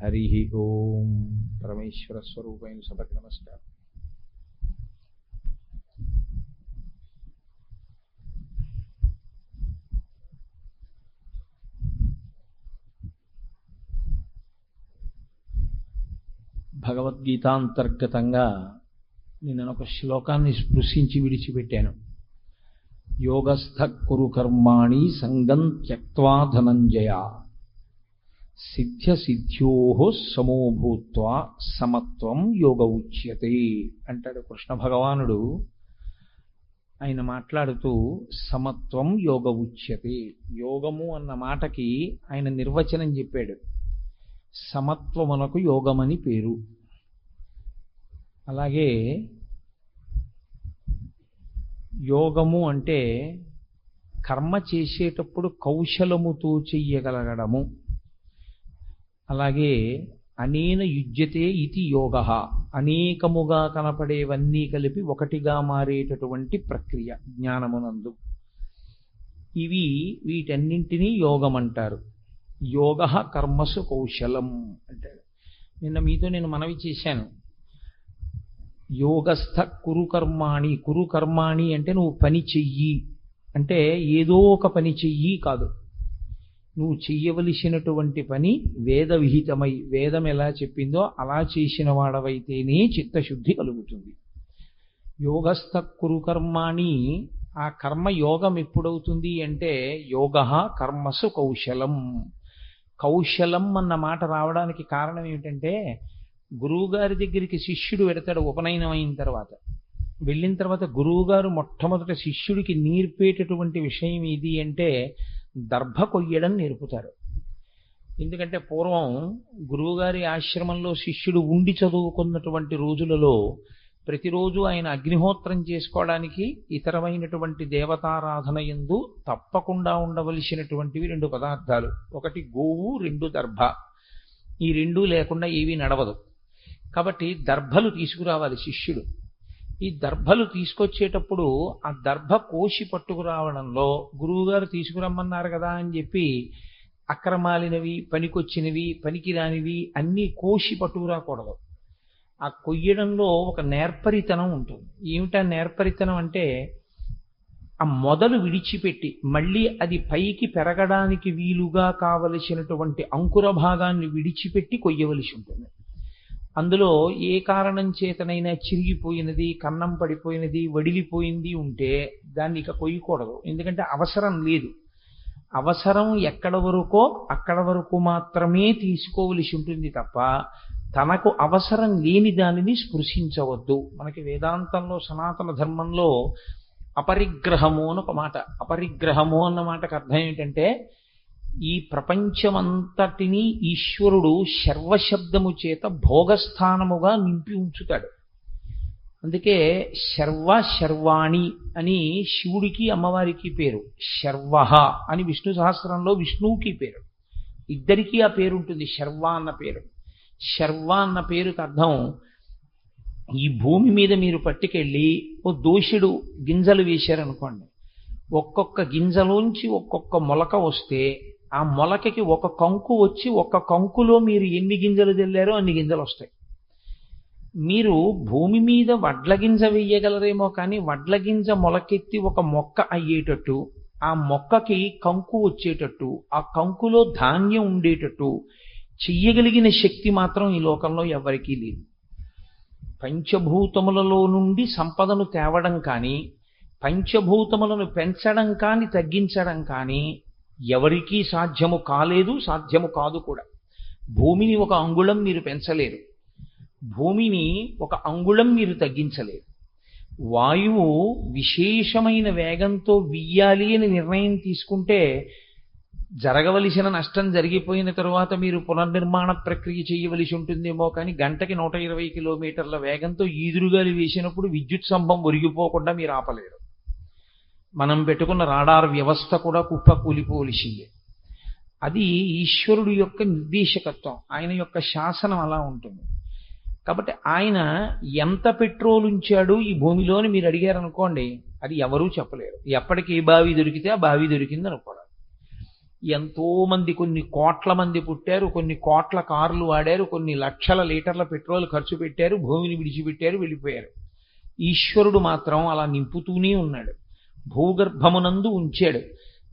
హరి ఓం. పరమేశ్వర స్వరూపైన సభకి నమస్కారం. భగవద్గీతాంతర్గతంగా నేను ఒక శ్లోకాన్ని స్పృశించి విడిచిపెట్టాను. యోగస్థ కురు కర్మాణి సంగం త్యక్త్వా ధనంజయ సిద్ధ్య సిద్ధ్యోః సమో భూత్వా సమత్వం యోగ ఉచ్యతే అంటాడు కృష్ణ భగవానుడు. ఆయన మాట్లాడుతూ సమత్వం యోగ ఉచ్యతే, యోగము అన్న మాటకి ఆయన నిర్వచనం చెప్పాడు. సమత్వమునకు యోగమని పేరు. అలాగే యోగము అంటే కర్మ చేసేటప్పుడు కౌశలముతో చెయ్యగలగడము. అలాగే అనేన యుజ్యతే ఇది యోగ, అనేకముగా కనపడేవన్నీ కలిపి ఒకటిగా మారేటటువంటి ప్రక్రియ జ్ఞానమునందు. వీటన్నింటినీ యోగం అంటారు. యోగ కర్మసు కౌశలం అంటాడు. నిన్న మీతో నేను మనవి చేశాను, యోగస్థ కురు కర్మాణి. కురు కర్మాణి అంటే నువ్వు పని చెయ్యి అంటే ఏదో ఒక పని చెయ్యి కాదు, నువ్వు చెయ్యవలసినటువంటి పని వేద విహితమై, వేదం ఎలా చెప్పిందో అలా చేసిన వాడవైతేనే చిత్తశుద్ధి కలుగుతుంది. యోగస్థ కురు కర్మాణి. ఆ కర్మ యోగం ఎప్పుడవుతుంది అంటే యోగ కర్మసు కౌశలం. కౌశలం అన్న మాట రావడానికి కారణం ఏమిటంటే, గురువుగారి దగ్గరికి శిష్యుడు వెడతాడు ఉపనయనం అయిన తర్వాత. వెళ్ళిన తర్వాత గురువుగారు మొట్టమొదట శిష్యుడికి నేర్పేటటువంటి విషయం ఏది అంటే దర్భ కొయ్యడం నేర్పుతారు. ఎందుకంటే పూర్వం గురువుగారి ఆశ్రమంలో శిష్యుడు ఉండి చదువుకున్నటువంటి రోజులలో ప్రతిరోజు ఆయన అగ్నిహోత్రం చేసుకోవడానికి ఇతరమైనటువంటి దేవతారాధన యందు తప్పకుండా ఉండవలసినటువంటివి రెండు పదార్థాలు. ఒకటి గోవు, రెండు దర్భ. ఈ రెండూ లేకుండా ఏవీ నడవదు. కాబట్టి దర్భలు తీసుకురావాలి శిష్యుడు. ఈ దర్భలు తీసుకొచ్చేటప్పుడు ఆ దర్భ కోసి పట్టుకురావడంలో గురువుగారు తీసుకురమ్మన్నారు కదా అని చెప్పి అక్రమాలినవి, పనికొచ్చినవి, పనికిరానివి అన్నీ కోసి పట్టుకురాకూడదు. ఆ కొయ్యడంలో ఒక నేర్పరితనం ఉంటుంది. ఏమిటా నేర్పరితనం అంటే, ఆ మొదలు విడిచిపెట్టి మళ్ళీ అది పైకి పెరగడానికి వీలుగా కావలసినటువంటి అంకుర భాగాన్ని విడిచిపెట్టి కొయ్యవలసి ఉంటుంది. అందులో ఏ కారణం చేతనైనా చిరిగిపోయినది, కన్నం పడిపోయినది, వడిలిపోయింది ఉంటే దాన్ని ఇక కొయ్యకూడదు. ఎందుకంటే అవసరం లేదు. అవసరం ఎక్కడ వరకో అక్కడ వరకు మాత్రమే తీసుకోవలసి ఉంటుంది తప్ప తనకు అవసరం లేని దానిని స్పృశించవద్దు. మనకి వేదాంతంలో సనాతన ధర్మంలో అపరిగ్రహము అని ఒక మాట. అపరిగ్రహము అన్న మాటకు అర్థం ఏంటంటే, ఈ ప్రపంచమంతటినీ ఈశ్వరుడు శర్వశబ్దము చేత భోగస్థానముగా నింపి ఉంచుతాడు. అందుకే శర్వ శర్వాణి అని శివుడికి అమ్మవారికి పేరు, శర్వ అని విష్ణు సహస్రంలో విష్ణువుకి పేరు. ఇద్దరికీ ఆ పేరు ఉంటుంది, శర్వ అన్న పేరు. శర్వ అన్న పేరుకి అర్థం, ఈ భూమి మీద మీరు పట్టుకెళ్ళి ఓ దోషుడు గింజలు వేశారనుకోండి, ఒక్కొక్క గింజలోంచి ఒక్కొక్క మొలక వస్తే ఆ మొలకకి ఒక కంకు వచ్చి ఒక్క కంకులో మీరు ఎన్ని గింజలు తెల్లారో అన్ని గింజలు వస్తాయి. మీరు భూమి మీద వడ్ల గింజ వేయగలరేమో కానీ వడ్ల గింజ మొలకెత్తి ఒక మొక్క అయ్యేటట్టు, ఆ మొక్కకి కంకు వచ్చేటట్టు, ఆ కంకులో ధాన్యం ఉండేటట్టు చెయ్యగలిగిన శక్తి మాత్రం ఈ లోకంలో ఎవరికీ లేదు. పంచభూతములలో నుండి సంపదను తేవడం కానీ, పంచభూతములను పెంచడం కానీ తగ్గించడం కానీ ఎవరికీ సాధ్యము కాలేదు, సాధ్యము కాదు కూడా. భూమిని ఒక అంగుళం మీరు పెంచలేరు, భూమిని ఒక అంగుళం మీరు తగ్గించలేరు. వాయువు విశేషమైన వేగంతో వీయాలి అని నిర్ణయం తీసుకుంటే జరగవలసిన నష్టం జరిగిపోయిన తరువాత మీరు పునర్నిర్మాణ ప్రక్రియ చేయవలసి ఉంటుందేమో కానీ గంటకి 120 కిలోమీటర్ల వేగంతో ఈదురుగాలి వేసినప్పుడు విద్యుత్ స్తంభం ఒరిగిపోకుండా మీరు ఆపలేరు. మనం పెట్టుకున్న రాడార్ వ్యవస్థ కూడా కుప్ప కూలిపోవలసిందే. అది ఈశ్వరుడు యొక్క నిర్దేశకత్వం, ఆయన యొక్క శాసనం అలా ఉంటుంది. కాబట్టి ఆయన ఎంత పెట్రోల్ ఉంచాడు ఈ భూమిలోని మీరు అడిగారనుకోండి, అది ఎవరూ చెప్పలేరు. ఎప్పటికి ఏ బావి దొరికితే ఆ బావి దొరికింది అనుకోవడం. ఎంతో మంది, కొన్ని కోట్ల మంది పుట్టారు, కొన్ని కోట్ల కార్లు వాడారు, కొన్ని లక్షల లీటర్ల పెట్రోల్ ఖర్చు పెట్టారు, భూమిని విడిచిపెట్టారు, వెళ్ళిపోయారు. ఈశ్వరుడు మాత్రం అలా నింపుతూనే ఉన్నాడు, భూగర్భమునందు ఉంచాడు.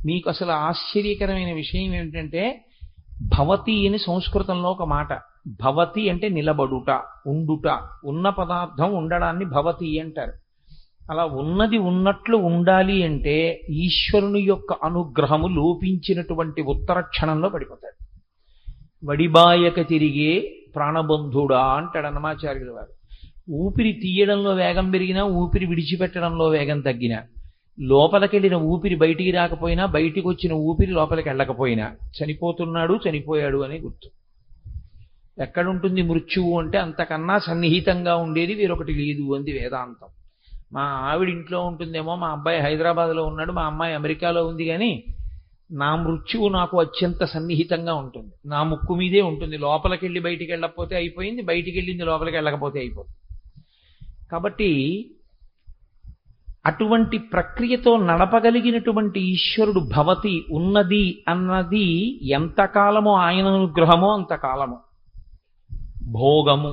మీకు అసలు ఆశ్చర్యకరమైన విషయం ఏమిటంటే, భవతి అని సంస్కృతంలో ఒక మాట. భవతి అంటే నిలబడుట, ఉండుట, ఉన్న పదార్థం ఉండడాన్ని భవతి అంటారు. అలా ఉన్నది ఉన్నట్లు ఉండాలి అంటే ఈశ్వరుని యొక్క అనుగ్రహము లోపించినటువంటి ఉత్తర క్షణంలో పడిపోతాడు. వడిబాయక తిరిగే ప్రాణబంధుడా అంటాడు అన్నమాచార్యుల వారు. ఊపిరి తీయడంలో వేగం పెరిగినా, ఊపిరి విడిచిపెట్టడంలో వేగం తగ్గినా, లోపలికెళ్ళిన ఊపిరి బయటికి రాకపోయినా, బయటికి వచ్చిన ఊపిరి లోపలికి వెళ్ళకపోయినా చనిపోతున్నాడు, చనిపోయాడు అని గుర్తు. ఎక్కడుంటుంది మృత్యువు అంటే అంతకన్నా సన్నిహితంగా ఉండేది వేరొకటి లేదు అంది వేదాంతం. మా ఆవిడ ఇంట్లో ఉంటుందేమో, మా అబ్బాయి హైదరాబాద్లో ఉన్నాడు, మా అమ్మాయి అమెరికాలో ఉంది, కానీ నా మృత్యువు నాకు అత్యంత సన్నిహితంగా ఉంటుంది. నా ముక్కు మీదే ఉంటుంది. లోపలికి వెళ్ళి బయటికి వెళ్ళకపోతే అయిపోయింది, బయటికి వెళ్ళింది లోపలికి వెళ్ళకపోతే అయిపోతుంది. కాబట్టి అటువంటి ప్రక్రియతో నడపగలిగినటువంటి ఈశ్వరుడు భవతి, ఉన్నది అన్నది ఎంతకాలమో ఆయన అనుగ్రహమో అంతకాలము. భోగము,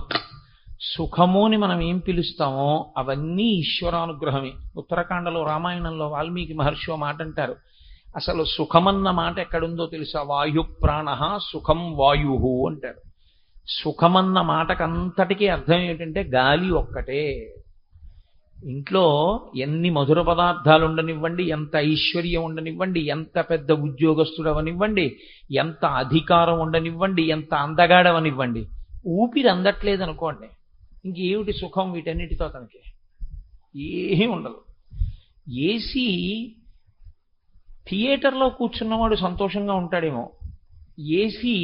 సుఖము అని మనం ఏం పిలుస్తామో అవన్నీ ఈశ్వరానుగ్రహమే. ఉత్తరాఖండలో రామాయణంలో వాల్మీకి మహర్షి మాట అంటారు, అసలు సుఖమన్న మాట ఎక్కడుందో తెలుసా? వాయు ప్రాణ సుఖం వాయు అంటారు. సుఖమన్న మాటకంతటికీ అర్థం ఏమిటంటే గాలి ఒక్కటే. ఇంట్లో ఎన్ని మధుర పదార్థాలు ఉండనివ్వండి, ఎంత ఐశ్వర్యం ఉండనివ్వండి, ఎంత పెద్ద ఉద్యోగస్తుడు అవనివ్వండి, ఎంత అధికారం ఉండనివ్వండి, ఎంత అందగాడవనివ్వండి, ఊపిరి అందట్లేదు అనుకోండి, ఇంకేమిటి సుఖం వీటన్నిటితో? తనకి ఏమీ ఉండదు. ఏసీ థియేటర్లో కూర్చున్నవాడు సంతోషంగా ఉంటాడేమో, ఏసీ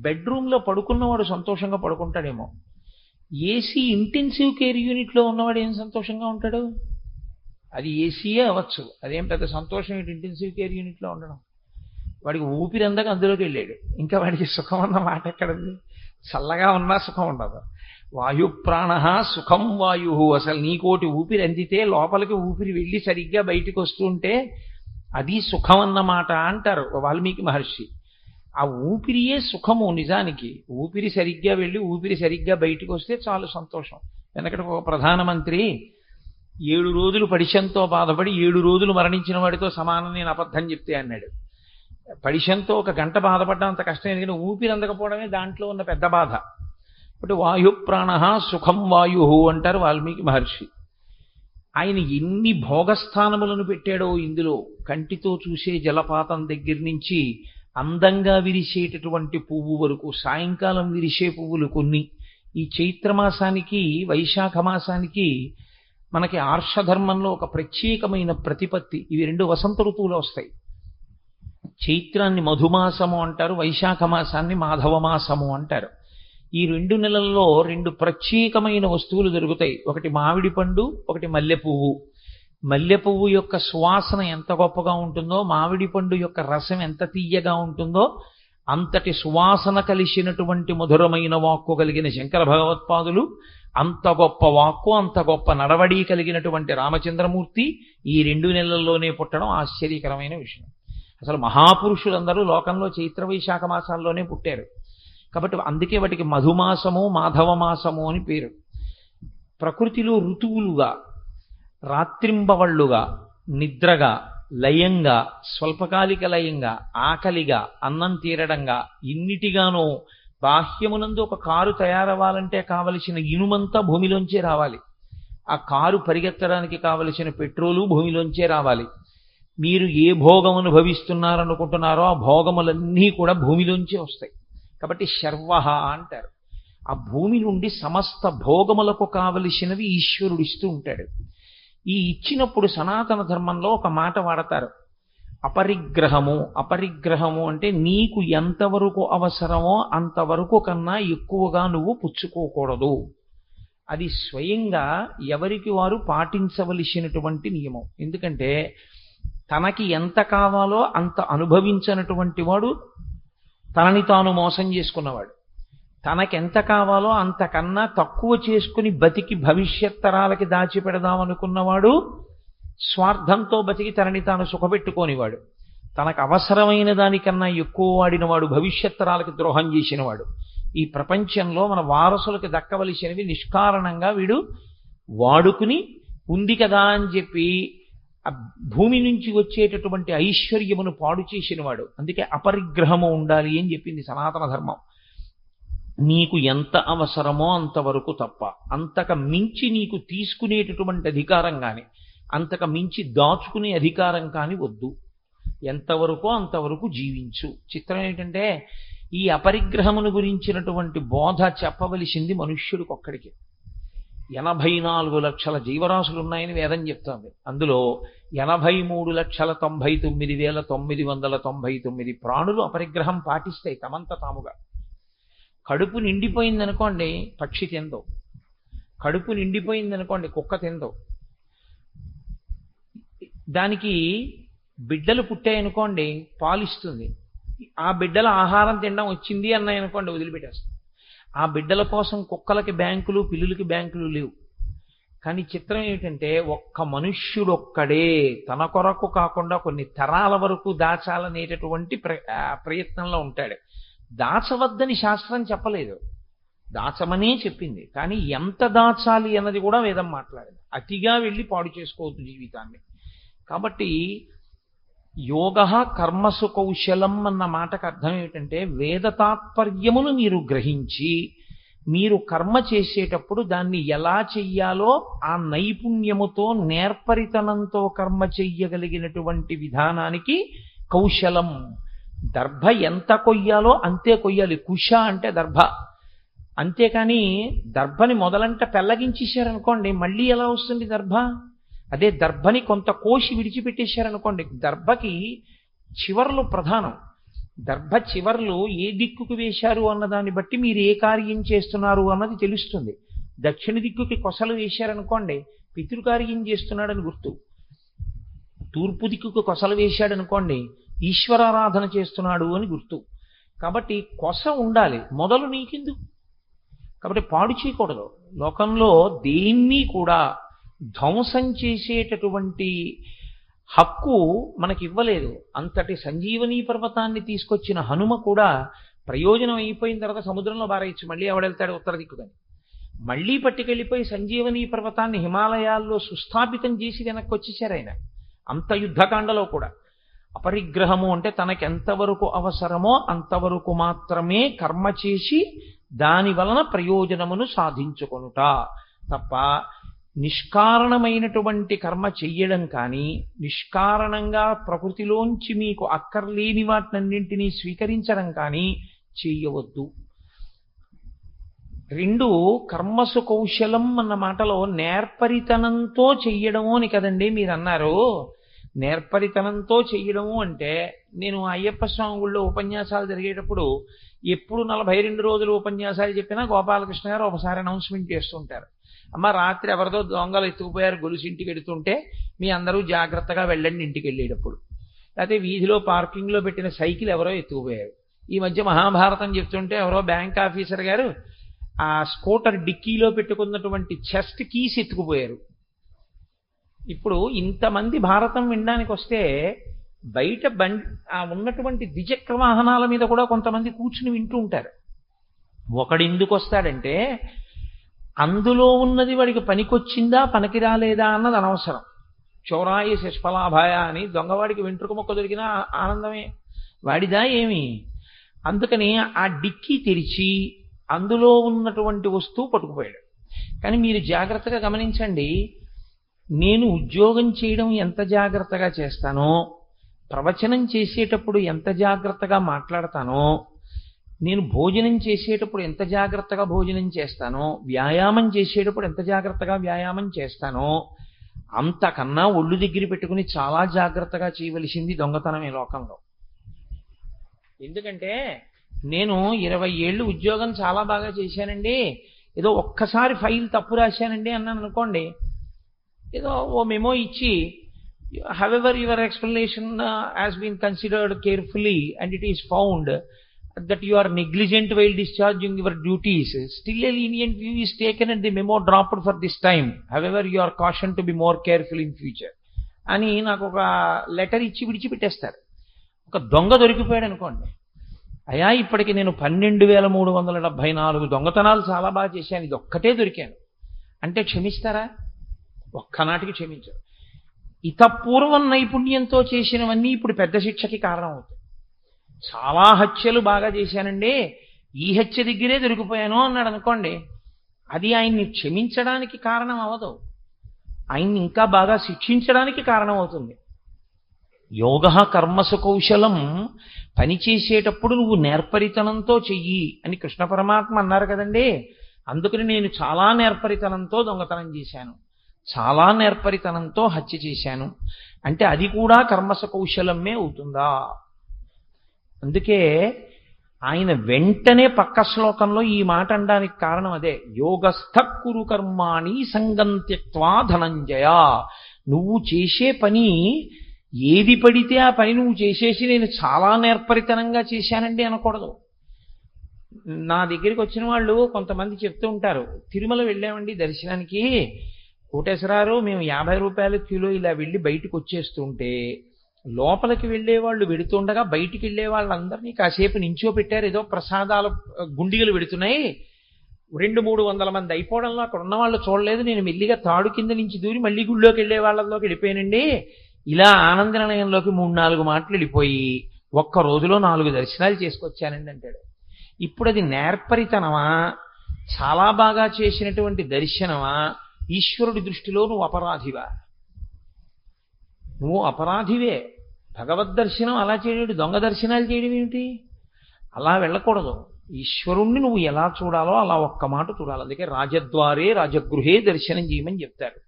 బెడ్రూమ్లో పడుకున్నవాడు సంతోషంగా పడుకుంటాడేమో, ఏసీ ఇంటెన్సివ్ కేర్ యూనిట్లో ఉన్నవాడు ఏం సంతోషంగా ఉంటాడు? అది ఏసీయే అవ్వచ్చు, అదేం పెద్ద సంతోషం ఏంటి ఇంటెన్సివ్ కేర్ యూనిట్లో ఉండడం? వాడికి ఊపిరి అందక అందులోకి వెళ్ళాడు, ఇంకా వాడికి సుఖం అన్న మాట ఎక్కడుంది? చల్లగా ఉన్నా సుఖం ఉండదు. వాయు ప్రాణ సుఖం వాయు. అసలు నీకోటి ఊపిరి అందితే లోపలికి ఊపిరి వెళ్ళి సరిగ్గా బయటికి వస్తుంటే అది సుఖం అన్నమాట అంటారు వాల్మీకి మహర్షి. ఆ ఊపిరియే సుఖము నిజానికి. ఊపిరి సరిగ్గా వెళ్ళి ఊపిరి సరిగ్గా బయటికి వస్తే చాలు సంతోషం. వెనకటి ఒక ప్రధానమంత్రి 7 రోజులు పడిశంతో బాధపడి 7 రోజులు మరణించిన వాడితో సమానం నేను అబద్ధం చెప్తే అన్నాడు. పడిశంతో 1 గంట బాధపడడం అంత కష్టం, ఎందుకంటే ఊపిరి అందకపోవడమే దాంట్లో ఉన్న పెద్ద బాధ. కాబట్టి వాయు ప్రాణ సుఖం వాయు అంటారు వాల్మీకి మహర్షి. ఆయన ఎన్ని భోగస్థానములను పెట్టాడో ఇందులో. కంటితో చూసే జలపాతం దగ్గర నుంచి అందంగా విరిసేటటువంటి పువ్వు వరకు, సాయంకాలం విరిసే పువ్వులు కొన్ని. ఈ చైత్రమాసానికి వైశాఖ మాసానికి మనకి ఆర్షధర్మంలో ఒక ప్రత్యేకమైన ప్రతిపత్తి. ఇవి 2 వసంత ఋతువులు వస్తాయి. చైత్రాన్ని మధుమాసము అంటారు, వైశాఖ మాసాన్ని మాధవ మాసము అంటారు. ఈ 2 నెలల్లో 2 ప్రత్యేకమైన వస్తువులు దొరుకుతాయి. ఒకటి మామిడి పండు, ఒకటి మల్లె పువ్వు. మల్లె పువ్వు యొక్క సువాసన ఎంత గొప్పగా ఉంటుందో, మామిడి పండు యొక్క రసం ఎంత తీయగా ఉంటుందో, అంతటి సువాసన కలిసినటువంటి మధురమైన వాక్కు కలిగిన శంకర భగవత్పాదులు, అంత గొప్ప వాక్కు, అంత గొప్ప నడవడి కలిగినటువంటి రామచంద్రమూర్తి ఈ 2 నెలల్లోనే పుట్టడం ఆశ్చర్యకరమైన విషయం. అసలు మహాపురుషులందరూ లోకంలో చైత్ర వైశాఖ మాసాల్లోనే పుట్టారు. కాబట్టి అందుకే వాటికి మధుమాసము మాధవ మాసము అని పేరు. ప్రకృతిలో ఋతువులుగా, రాత్రింబవళ్ళుగా, నిద్రగా, లయంగా, స్వల్పకాలిక లయంగా, ఆకలిగా, అన్నం తీరడంగా, ఇన్నిటిగానో బాహ్యమునందు ఒక కారు తయారవ్వాలంటే కావలసిన ఇనుమంతా భూమిలోంచే రావాలి. ఆ కారు పరిగెత్తడానికి కావలసిన పెట్రోలు భూమిలోంచే రావాలి. మీరు ఏ భోగం అనుభవిస్తున్నారనుకుంటున్నారో ఆ భోగములన్నీ కూడా భూమిలోంచే వస్తాయి. కాబట్టి శర్వః అంటారు. ఆ భూమి నుండి సమస్త భోగములకు కావలసినవి ఈశ్వరుడు ఇస్తూ ఉంటాడు. ఈ ఇచ్చినప్పుడు సనాతన ధర్మంలో ఒక మాట వాడతారు, అపరిగ్రహము. అపరిగ్రహము అంటే నీకు ఎంతవరకు అవసరమో అంతవరకు కన్నా ఎక్కువగా నువ్వు పుచ్చుకోకూడదు. అది స్వయంగా ఎవరికి వారు పాటించవలసినటువంటి నియమం. ఎందుకంటే తనకి ఎంత కావాలో అంత అనుభవించినటువంటి వాడు తనని తాను మోసం చేసుకున్నవాడు. తనకెంత కావాలో అంతకన్నా తక్కువ చేసుకుని బతికి భవిష్యత్ తరాలకి దాచిపెడదామనుకున్నవాడు స్వార్థంతో బతికి తనని తాను సుఖపెట్టుకోనివాడు. తనకు అవసరమైన దానికన్నా ఎక్కువ వాడినవాడు భవిష్యత్ తరాలకు ద్రోహం చేసినవాడు. ఈ ప్రపంచంలో మన వారసులకు దక్కవలసినవి నిష్కారణంగా వీడు వాడుకుని ఉంది కదా అని చెప్పి ఆ భూమి నుంచి వచ్చేటటువంటి ఐశ్వర్యమును పాడు చేసినవాడు. అందుకే అపరిగ్రహము ఉండాలి అని చెప్పింది సనాతన ధర్మం. నీకు ఎంత అవసరమో అంతవరకు తప్ప, అంతక మించి నీకు తీసుకునేటటువంటి అధికారం కానీ అంతక మించి దాచుకునే అధికారం కానీ వద్దు. ఎంతవరకో అంతవరకు జీవించు. చిత్రం ఏంటంటే ఈ అపరిగ్రహమును గురించినటువంటి బోధ చెప్పవలసింది మనుష్యుడికి ఒక్కడికి. 84 లక్షల జీవరాశులు ఉన్నాయని వేదం చెప్తోంది. అందులో 83,99,999 ప్రాణులు అపరిగ్రహం పాటిస్తాయి తమంత తాముగా. కడుపు నిండిపోయిందనుకోండి పక్షి తిందో, కడుపు నిండిపోయిందనుకోండి కుక్క తిందో, దానికి బిడ్డలు పుట్టాయనుకోండి పాలిస్తుంది. ఆ బిడ్డల ఆహారం తినడం వచ్చింది అన్నాయనుకోండి వదిలిపెట్టేస్తుంది. ఆ బిడ్డల కోసం కుక్కలకి బ్యాంకులు పిల్లులకి బ్యాంకులు లేవు. కానీ చిత్రం ఏమిటంటే ఒక్క మనుష్యుడొక్కడే తన కొరకు కాకుండా కొన్ని తరాల వరకు దాచాలనేటటువంటి ప్రయత్నంలో ఉంటాడు. దాచవద్దని శాస్త్రం చెప్పలేదు, దాచమనే చెప్పింది. కానీ ఎంత దాచాలి అన్నది కూడా వేదం మాట్లాడింది. అతిగా వెళ్ళి పాడు చేసుకోవద్దు జీవితాన్ని. కాబట్టి యోగ కర్మసు కౌశలం అన్న మాటకు అర్థం ఏమిటంటే వేద తాత్పర్యమును మీరు గ్రహించి మీరు కర్మ చేసేటప్పుడు దాన్ని ఎలా చెయ్యాలో ఆ నైపుణ్యముతో నేర్పరితనంతో కర్మ చెయ్యగలిగినటువంటి విధానానికి కౌశలం. దర్భ ఎంత కొయ్యాలో అంతే కొయ్యాలి. కుశ అంటే దర్భ. అంతేకాని దర్భని మొదలంట పెళ్ళగించేశారనుకోండి మళ్ళీ ఎలా వస్తుంది దర్భ? అదే దర్భని కొంత కోసి విడిచిపెట్టేశారనుకోండి, దర్భకి చివర్లు ప్రధానం. దర్భ చివర్లు ఏ దిక్కుకు వేశారు అన్నదాన్ని బట్టి మీరు ఏ కార్యం చేస్తున్నారు అన్నది తెలుస్తుంది. దక్షిణ దిక్కుకి కొసలు వేశారనుకోండి పితృకార్యం చేస్తున్నాడని గుర్తు. తూర్పు దిక్కుకు కొసలు వేశాడనుకోండి ఈశ్వరారాధన చేస్తున్నాడు అని గుర్తు. కాబట్టి కొస ఉండాలి, మొదలు నీకెందుకు? కాబట్టి పాడు చేయకూడదు. లోకంలో దేన్ని కూడా ధ్వంసం చేసేటటువంటి హక్కు మనకి ఇవ్వలేదు. అంతటి సంజీవనీ పర్వతాన్ని తీసుకొచ్చిన హనుమ కూడా ప్రయోజనం అయిపోయిన తర్వాత సముద్రంలో బారేయచ్చు, మళ్ళీ ఎవడెళ్తాడు ఉత్తర దిక్కుదని. మళ్ళీ పట్టుకెళ్ళిపోయి సంజీవనీ పర్వతాన్ని హిమాలయాల్లో సుస్థాపితం చేసి వెనక్కి వచ్చేసారు ఆయన. అంత యుద్ధకాండలో కూడా అపరిగ్రహము అంటే తనకెంతవరకు అవసరమో అంతవరకు మాత్రమే కర్మ చేసి దాని వలన ప్రయోజనమును సాధించుకొనుట తప్ప నిష్కారణమైనటువంటి కర్మ చెయ్యడం కానీ నిష్కారణంగా ప్రకృతిలోంచి మీకు అక్కర్లేని వాటినన్నింటినీ స్వీకరించడం కానీ చెయ్యవద్దు. 2 కర్మసు కౌశలం అన్న మాటలో నేర్పరితనంతో చెయ్యడము అని కదండి మీరు అన్నారు. నేర్పరితనంతో చెయ్యడము అంటే నేను అయ్యప్ప స్వామి గుళ్ళో ఉపన్యాసాలు జరిగేటప్పుడు ఎప్పుడు 42 రోజులు ఉపన్యాసాలు చెప్పినా గోపాలకృష్ణ గారు ఒకసారి అనౌన్స్మెంట్ చేస్తుంటారు. అమ్మ రాత్రి ఎవరిదో దొంగలు ఎత్తుకుపోయారు గొలుసు ఇంటికి ఎడుతుంటే మీ అందరూ జాగ్రత్తగా వెళ్ళండి ఇంటికి వెళ్ళేటప్పుడు. లేకపోతే వీధిలో పార్కింగ్లో పెట్టిన సైకిల్ ఎవరో ఎత్తుకుపోయారు. ఈ మధ్య మహాభారతం చెప్తుంటే ఎవరో బ్యాంక్ ఆఫీసర్ గారు ఆ స్కూటర్ డిక్కీలో పెట్టుకున్నటువంటి చెస్ట్ కీస్ ఎత్తుకుపోయారు. ఇప్పుడు ఇంతమంది భారతం వినడానికి వస్తే బయట ఉన్నటువంటి ద్విచక్ర వాహనాల మీద కూడా కొంతమంది కూర్చుని వింటూ ఉంటారు. ఒకడు ఎందుకు వస్తాడంటే అందులో ఉన్నది వాడికి పనికొచ్చిందా పనికి రాలేదా అన్నది అనవసరం. చౌరాయ శష్ఫలాభాయ అని దొంగవాడికి వెంట్రుక మొక్క దొరికినా ఆనందమే, వాడిదా ఏమి. అందుకని ఆ డిక్కీ తెరిచి అందులో ఉన్నటువంటి వస్తువు పట్టుకుపోయాడు. కానీ మీరు జాగ్రత్తగా గమనించండి, నేను ఉద్యోగం చేయడం ఎంత జాగ్రత్తగా చేస్తానో, ప్రవచనం చేసేటప్పుడు ఎంత జాగ్రత్తగా మాట్లాడతానో, నేను భోజనం చేసేటప్పుడు ఎంత జాగ్రత్తగా భోజనం చేస్తానో, వ్యాయామం చేసేటప్పుడు ఎంత జాగ్రత్తగా వ్యాయామం చేస్తానో, అంతకన్నా ఒళ్ళు దగ్గర పెట్టుకుని చాలా జాగ్రత్తగా చేయవలసింది దొంగతనం ఈ లోకంలో. ఎందుకంటే నేను 20 ఏళ్ళు ఉద్యోగం చాలా బాగా చేశానండి, ఏదో ఒక్కసారి ఫైల్ తప్పు రాశానండి అన్నాను అనుకోండి, ఏదో ఓ మెమో ఇచ్చి however your explanation has been considered carefully and it is found that you are negligent while discharging your duties, still a lenient view is taken and the memo dropped for this time, however you are cautioned to be more careful in future అని నాకు ఒక letter ఇచ్చి విడిచిపెట్టేస్తారు. ఒక దొంగ దొరికిపోయాడు అనుకోండి, అయా ఇప్పటికి నేను 12,374 దొంగతనాలు చాలా బాగా చేశాను, ఇది ఒక్కటే దొరికాను అంటే క్షమిస్తారా? ఒక్కనాటికి క్షమించరు. ఇతపూర్వం నైపుణ్యంతో చేసినవన్నీ ఇప్పుడు పెద్ద శిక్షకి కారణం అవుతాయి. చాలా హత్యలు బాగా చేశానండి, ఈ హత్య దగ్గరే దొరికిపోయాను అన్నాడు అనుకోండి, అది ఆయన్ని క్షమించడానికి కారణం అవ్వదు, ఆయన్ని ఇంకా బాగా శిక్షించడానికి కారణం అవుతుంది. యోగ కర్మసు కౌశలం, పని చేసేటప్పుడు నువ్వు నేర్పరితనంతో చెయ్యి అని కృష్ణ పరమాత్మ అన్నారు కదండి. అందుకని నేను చాలా నేర్పరితనంతో దొంగతనం చేశాను, చాలా నేర్పరితనంతో హత్య చేశాను అంటే అది కూడా కర్మసు కౌశలమే అవుతుందా? అందుకే ఆయన వెంటనే పక్క శ్లోకంలో ఈ మాట అనడానికి కారణం అదే. యోగస్థ కురు కర్మాణి సంగం త్యక్త్వా ధనంజయ. నువ్వు చేసే పని ఏది పడితే ఆ పని నువ్వు చేసేసి నేను చాలా నేర్పరితనంగా చేశానండి అనకూడదు. నా దగ్గరికి వచ్చిన వాళ్ళు కొంతమంది చెప్తూ ఉంటారు, తిరుమల వెళ్ళామండి దర్శనానికి, కోటేశ్వరారు మేము 50 రూపాయల కిలో ఇలా వెళ్ళి బయటకు వచ్చేస్తుంటే లోపలికి వెళ్ళే వాళ్ళు వెడుతుండగా బయటికి వెళ్ళే వాళ్ళందరినీ కాసేపు నించో పెట్టారు, ఏదో ప్రసాదాల గుండిగలు వెడుతున్నాయి, 200-300 మంది అయిపోవడంలో అక్కడ ఉన్న వాళ్ళు చూడలేదు, నేను మెల్లిగా తాడు కింద నుంచి దూరి మళ్ళీ గుళ్ళోకి వెళ్ళే వాళ్ళలోకి వెళ్ళిపోయానండి. ఇలా ఆనంద నిలయంలోకి 3-4 మాటలు వెళ్ళిపోయి ఒక్క రోజులో 4 దర్శనాలు చేసుకొచ్చానండి అంటాడు. ఇప్పుడు అది నేర్పరితనమా, చాలా బాగా చేసినటువంటి దర్శనమా, ఈశ్వరుడి దృష్టిలో నువ్వు అపరాధివా? నువ్వు అపరాధివే. భగవద్దర్శనం అలా చేయడం, దొంగ దర్శనాలు చేయడం ఏమిటి? అలా వెళ్ళకూడదు. ఈశ్వరుణ్ణి నువ్వు ఎలా చూడాలో అలా ఒక్క మాట చూడాలి. అందుకే రాజద్వారే రాజగృహే దర్శనం చేయమని చెప్తారు.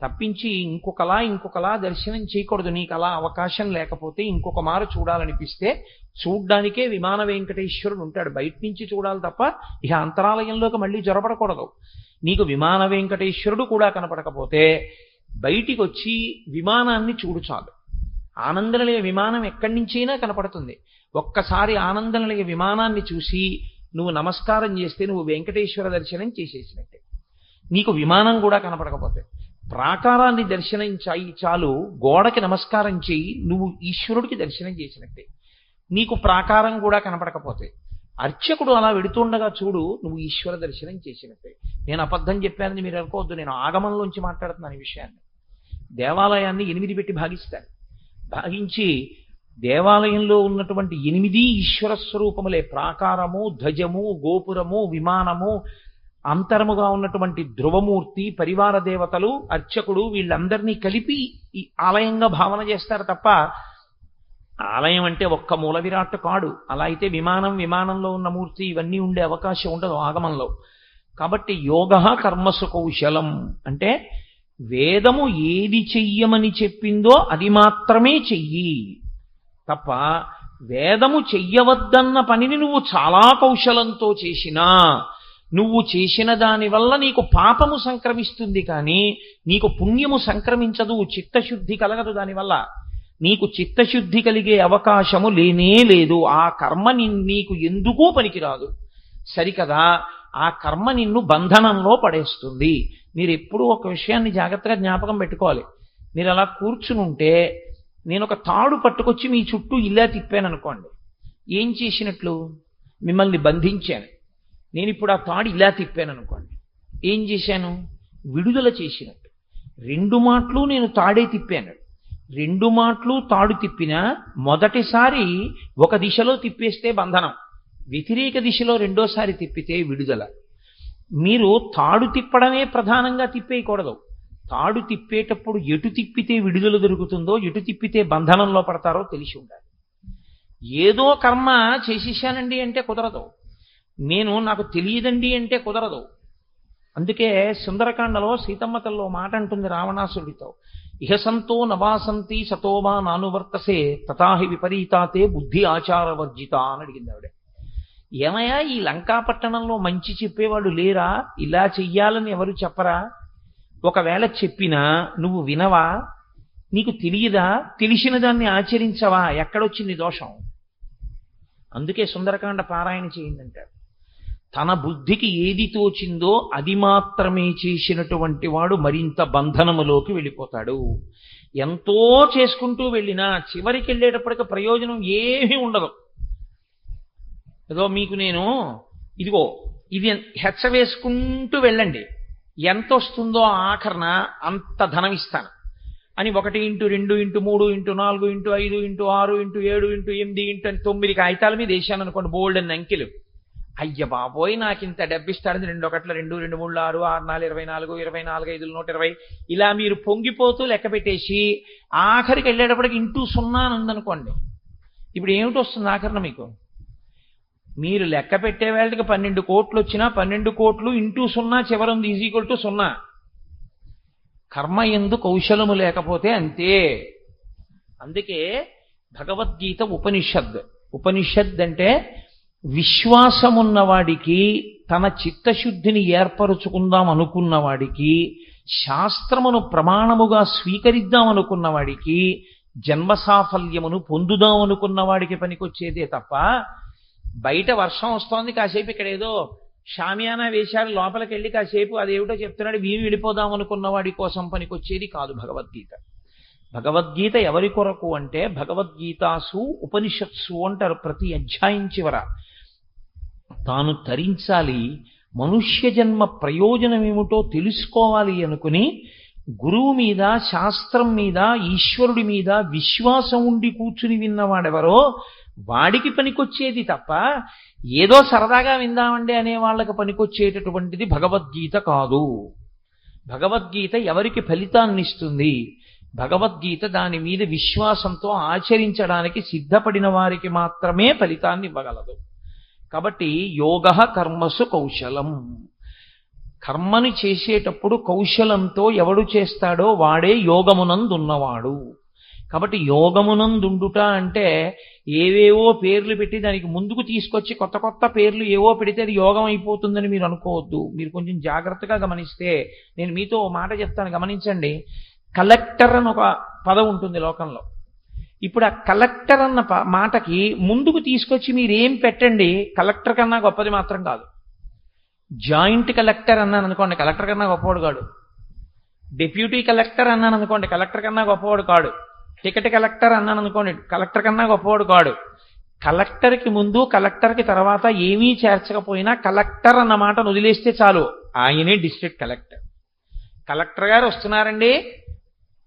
తప్పించి ఇంకొకలా దర్శనం చేయకూడదు. నీకు అలా అవకాశం లేకపోతే ఇంకొక మారు చూడాలనిపిస్తే చూడ్డానికే విమాన వెంకటేశ్వరుడు ఉంటాడు, బయట నుంచి చూడాలి తప్ప ఇక అంతరాలయంలోకి మళ్ళీ జొరపడకూడదు. నీకు విమాన వెంకటేశ్వరుడు కూడా కనపడకపోతే బయటికి వచ్చి విమానాన్ని చూడు చాలు. ఆనందనిలయ విమానం ఎక్కడి నుంచైనా కనపడుతుంది. ఒక్కసారి ఆనందనిలయ విమానాన్ని చూసి నువ్వు నమస్కారం చేస్తే నువ్వు వెంకటేశ్వర దర్శనం చేసేసినట్టే. నీకు విమానం కూడా కనపడకపోతే ప్రాకారాన్ని దర్శనం చాలు, గోడకి నమస్కారం చేయి, నువ్వు ఈశ్వరుడికి దర్శనం చేసినట్టే. నీకు ప్రాకారం కూడా కనపడకపోతే అర్చకుడు అలా వెడుతుండగా చూడు, నువ్వు ఈశ్వర దర్శనం చేసినట్టే. నేను అబద్ధం చెప్పానని మీరు అనుకోవద్దు, నేను ఆగమంలోంచి మాట్లాడుతున్నాను ఈ విషయాన్ని. దేవాలయాన్ని 8 పెట్టి భాగిస్తారు. భాగించి దేవాలయంలో ఉన్నటువంటి 8 ఈశ్వర స్వరూపములే. ప్రాకారము, ధ్వజము, గోపురము, విమానము, అంతరముగా ఉన్నటువంటి ధ్రువమూర్తి, పరివార దేవతలు, అర్చకుడు, వీళ్ళందరినీ కలిపి ఈ ఆలయంగా భావన చేస్తారు తప్ప ఆలయం అంటే ఒక్క మూల విరాట్ కాడు. అలా అయితే విమానంలో ఉన్న మూర్తి ఇవన్నీ ఉండే అవకాశం ఉండదు ఆగమంలో. కాబట్టి యోగ కర్మసు కౌశలం అంటే వేదము ఏది చెయ్యమని చెప్పిందో అది మాత్రమే చెయ్యి తప్ప వేదము చెయ్యవద్దన్న పనిని నువ్వు చాలా కౌశలంతో చేసినా నువ్వు చేసిన దానివల్ల నీకు పాపము సంక్రమిస్తుంది, కానీ నీకు పుణ్యము సంక్రమించదు, చిత్తశుద్ధి కలగదు. దానివల్ల నీకు చిత్తశుద్ధి కలిగే అవకాశము లేనే లేదు. ఆ కర్మ నీకు ఎందుకూ పనికిరాదు, సరికదా? ఆ కర్మ నిన్ను బంధనంలో పడేస్తుంది. మీరు ఎప్పుడూ ఒక విషయాన్ని జాగ్రత్తగా జ్ఞాపకం పెట్టుకోవాలి. మీరు అలా కూర్చునుంటే నేను ఒక తాడు పట్టుకొచ్చి మీ చుట్టూ ఇలా తిప్పాను అనుకోండి, ఏం చేసినట్లు? మిమ్మల్ని బంధించాను. నేను ఇప్పుడు ఆ తాడు ఇలా తిప్పాను అనుకోండి, ఏం చేశాను? విడుదల చేసినట్టు. 2 మాటలు నేను తాడే తిప్పాను. 2 మాటలు తాడు తిప్పినా మొదటిసారి ఒక దిశలో తిప్పేస్తే బంధనం, వ్యతిరేక దిశలో రెండోసారి తిప్పితే విడుదల. మీరు తాడు తిప్పడమే ప్రధానంగా తిప్పేయకూడదు. తాడు తిప్పేటప్పుడు ఎటు తిప్పితే విడుదల దొరుకుతుందో, ఎటు తిప్పితే బంధనంలో పడతారో తెలిసి ఉండాలి. ఏదో కర్మ చేసేసానండి అంటే కుదరదు, నాకు తెలియదండి అంటే కుదరదు. అందుకే సుందరకాండలో సీతమ్మ తల్లో మాట అంటుంది రావణాసుడితో, ఇహసంతో నవాసంతి సతోవా నానువర్తసే తథాహి విపరీతాతే బుద్ధి ఆచారవర్జిత అని అడిగింది ఆవిడ. ఏమయ్యా, ఈ లంకాపట్టణంలో మంచి చెప్పేవాడు లేరా? ఇలా చెయ్యాలని ఎవరు చెప్పరా? ఒకవేళ చెప్పినా నువ్వు వినవా? నీకు తెలియదా? తెలిసిన దాన్ని ఆచరించవా? ఎక్కడొచ్చింది దోషం? అందుకే సుందరకాండ పారాయణ చేయిందంటారు. తన బుద్ధికి ఏది తోచిందో అది మాత్రమే చేసినటువంటి వాడు మరింత బంధనములోకి వెళ్ళిపోతాడు. ఎంతో చేసుకుంటూ వెళ్ళినా చివరికి వెళ్ళేటప్పటికి ప్రయోజనం ఏమీ ఉండదు. ఏదో మీకు నేను ఇదిగో ఇది హెచ్చ వేసుకుంటూ వెళ్ళండి, ఎంత వస్తుందో ఆఖరణ అంత ధనం ఇస్తాను అని 1 × 2 × 3 × 4 × 5 × 6 × 7 × 8 × 9 కాగితాల మీద వేసాను అనుకోండి, బోల్డ్ అన్ని అంకెలు. అయ్య బాబోయ్ నాకు ఇంత డబ్బిస్తాడని 2 1 2 2 3 6 6 4 24 24 5 120 ఇలా మీరు పొంగిపోతూ లెక్క పెట్టేసి ఆఖరికి వెళ్ళేటప్పటికి ఇంటూ 0 అని ఉందనుకోండి, ఇప్పుడు ఏమిటి వస్తుంది ఆఖరణ మీకు? మీరు లెక్క పెట్టే వేళకి 12 కోట్లు వచ్చినా 12 కోట్లు ఇంటూ 0 చివరంది = 0. కర్మ యందు కౌశలము లేకపోతే అంతే. అందుకే భగవద్గీత ఉపనిషద్ అంటే విశ్వాసమున్నవాడికి, తన చిత్తశుద్ధిని ఏర్పరుచుకుందాం అనుకున్నవాడికి, శాస్త్రమును ప్రమాణముగా స్వీకరిద్దాం అనుకున్నవాడికి, జన్మ సాఫల్యమును పొందుదాం అనుకున్నవాడికి పనికొచ్చేదే తప్ప బయట వర్షం వస్తోంది కాసేపు ఇక్కడ ఏదో షామియానా వేశారు లోపలికి వెళ్ళి కాసేపు అదేమిటో చెప్తున్నాడు వీరు వెళ్ళిపోదాం అనుకున్న వాడి కోసం పనికొచ్చేది కాదు భగవద్గీత. భగవద్గీత ఎవరి కొరకు అంటే భగవద్గీతాసు ఉపనిషత్సు అంటారు ప్రతి అధ్యాయం చివర. తాను తరించాలి, మనుష్య జన్మ ప్రయోజనం ఏమిటో తెలుసుకోవాలి అనుకుని గురువు మీద, శాస్త్రం మీద, ఈశ్వరుడి మీద విశ్వాసం ఉండి కూర్చుని విన్నవాడెవరో వాడికి పనికొచ్చేది తప్ప ఏదో సరదాగా విందామండి అనే వాళ్ళకి పనికొచ్చేటటువంటిది భగవద్గీత కాదు. భగవద్గీత ఎవరికి ఫలితాన్ని ఇస్తుంది? భగవద్గీత దాని మీద విశ్వాసంతో ఆచరించడానికి సిద్ధపడిన వారికి మాత్రమే ఫలితాన్ని ఇవ్వగలదు. కాబట్టి యోగః కర్మసు కౌశలం. కర్మని చేసేటప్పుడు కౌశలంతో ఎవడు చేస్తాడో వాడే యోగమునందున్నవాడు. కాబట్టి యోగమునందుండుట అంటే ఏవేవో పేర్లు పెట్టి దానికి ముందుకు తీసుకొచ్చి కొత్త కొత్త పేర్లు ఏవో పెడితే అది యోగం అయిపోతుందని మీరు అనుకోవద్దు. మీరు కొంచెం జాగ్రత్తగా గమనిస్తే నేను మీతో ఓ మాట చెప్తాను, గమనించండి. కలెక్టర్ అని ఒక పదం ఉంటుంది లోకంలో. ఇప్పుడు ఆ కలెక్టర్ అన్న మాటకి ముందుకు తీసుకొచ్చి మీరేం పెట్టండి, కలెక్టర్ కన్నా గొప్పది మాత్రం కాదు. జాయింట్ కలెక్టర్ అన్నాను అనుకోండి, కలెక్టర్ కన్నా గొప్పవాడు కాడు. డిప్యూటీ కలెక్టర్ అన్నాను అనుకోండి, కలెక్టర్ కన్నా గొప్పవాడు కాడు. టికెట్ కలెక్టర్ అన్నాను అనుకోండి, కలెక్టర్ కన్నా గొప్పవాడు కాడు. కలెక్టర్కి ముందు కలెక్టర్కి తర్వాత ఏమీ చేర్చకపోయినా కలెక్టర్ అన్న మాటను వదిలేస్తే చాలు, ఆయనే డిస్ట్రిక్ట్ కలెక్టర్. కలెక్టర్ గారు వస్తున్నారండి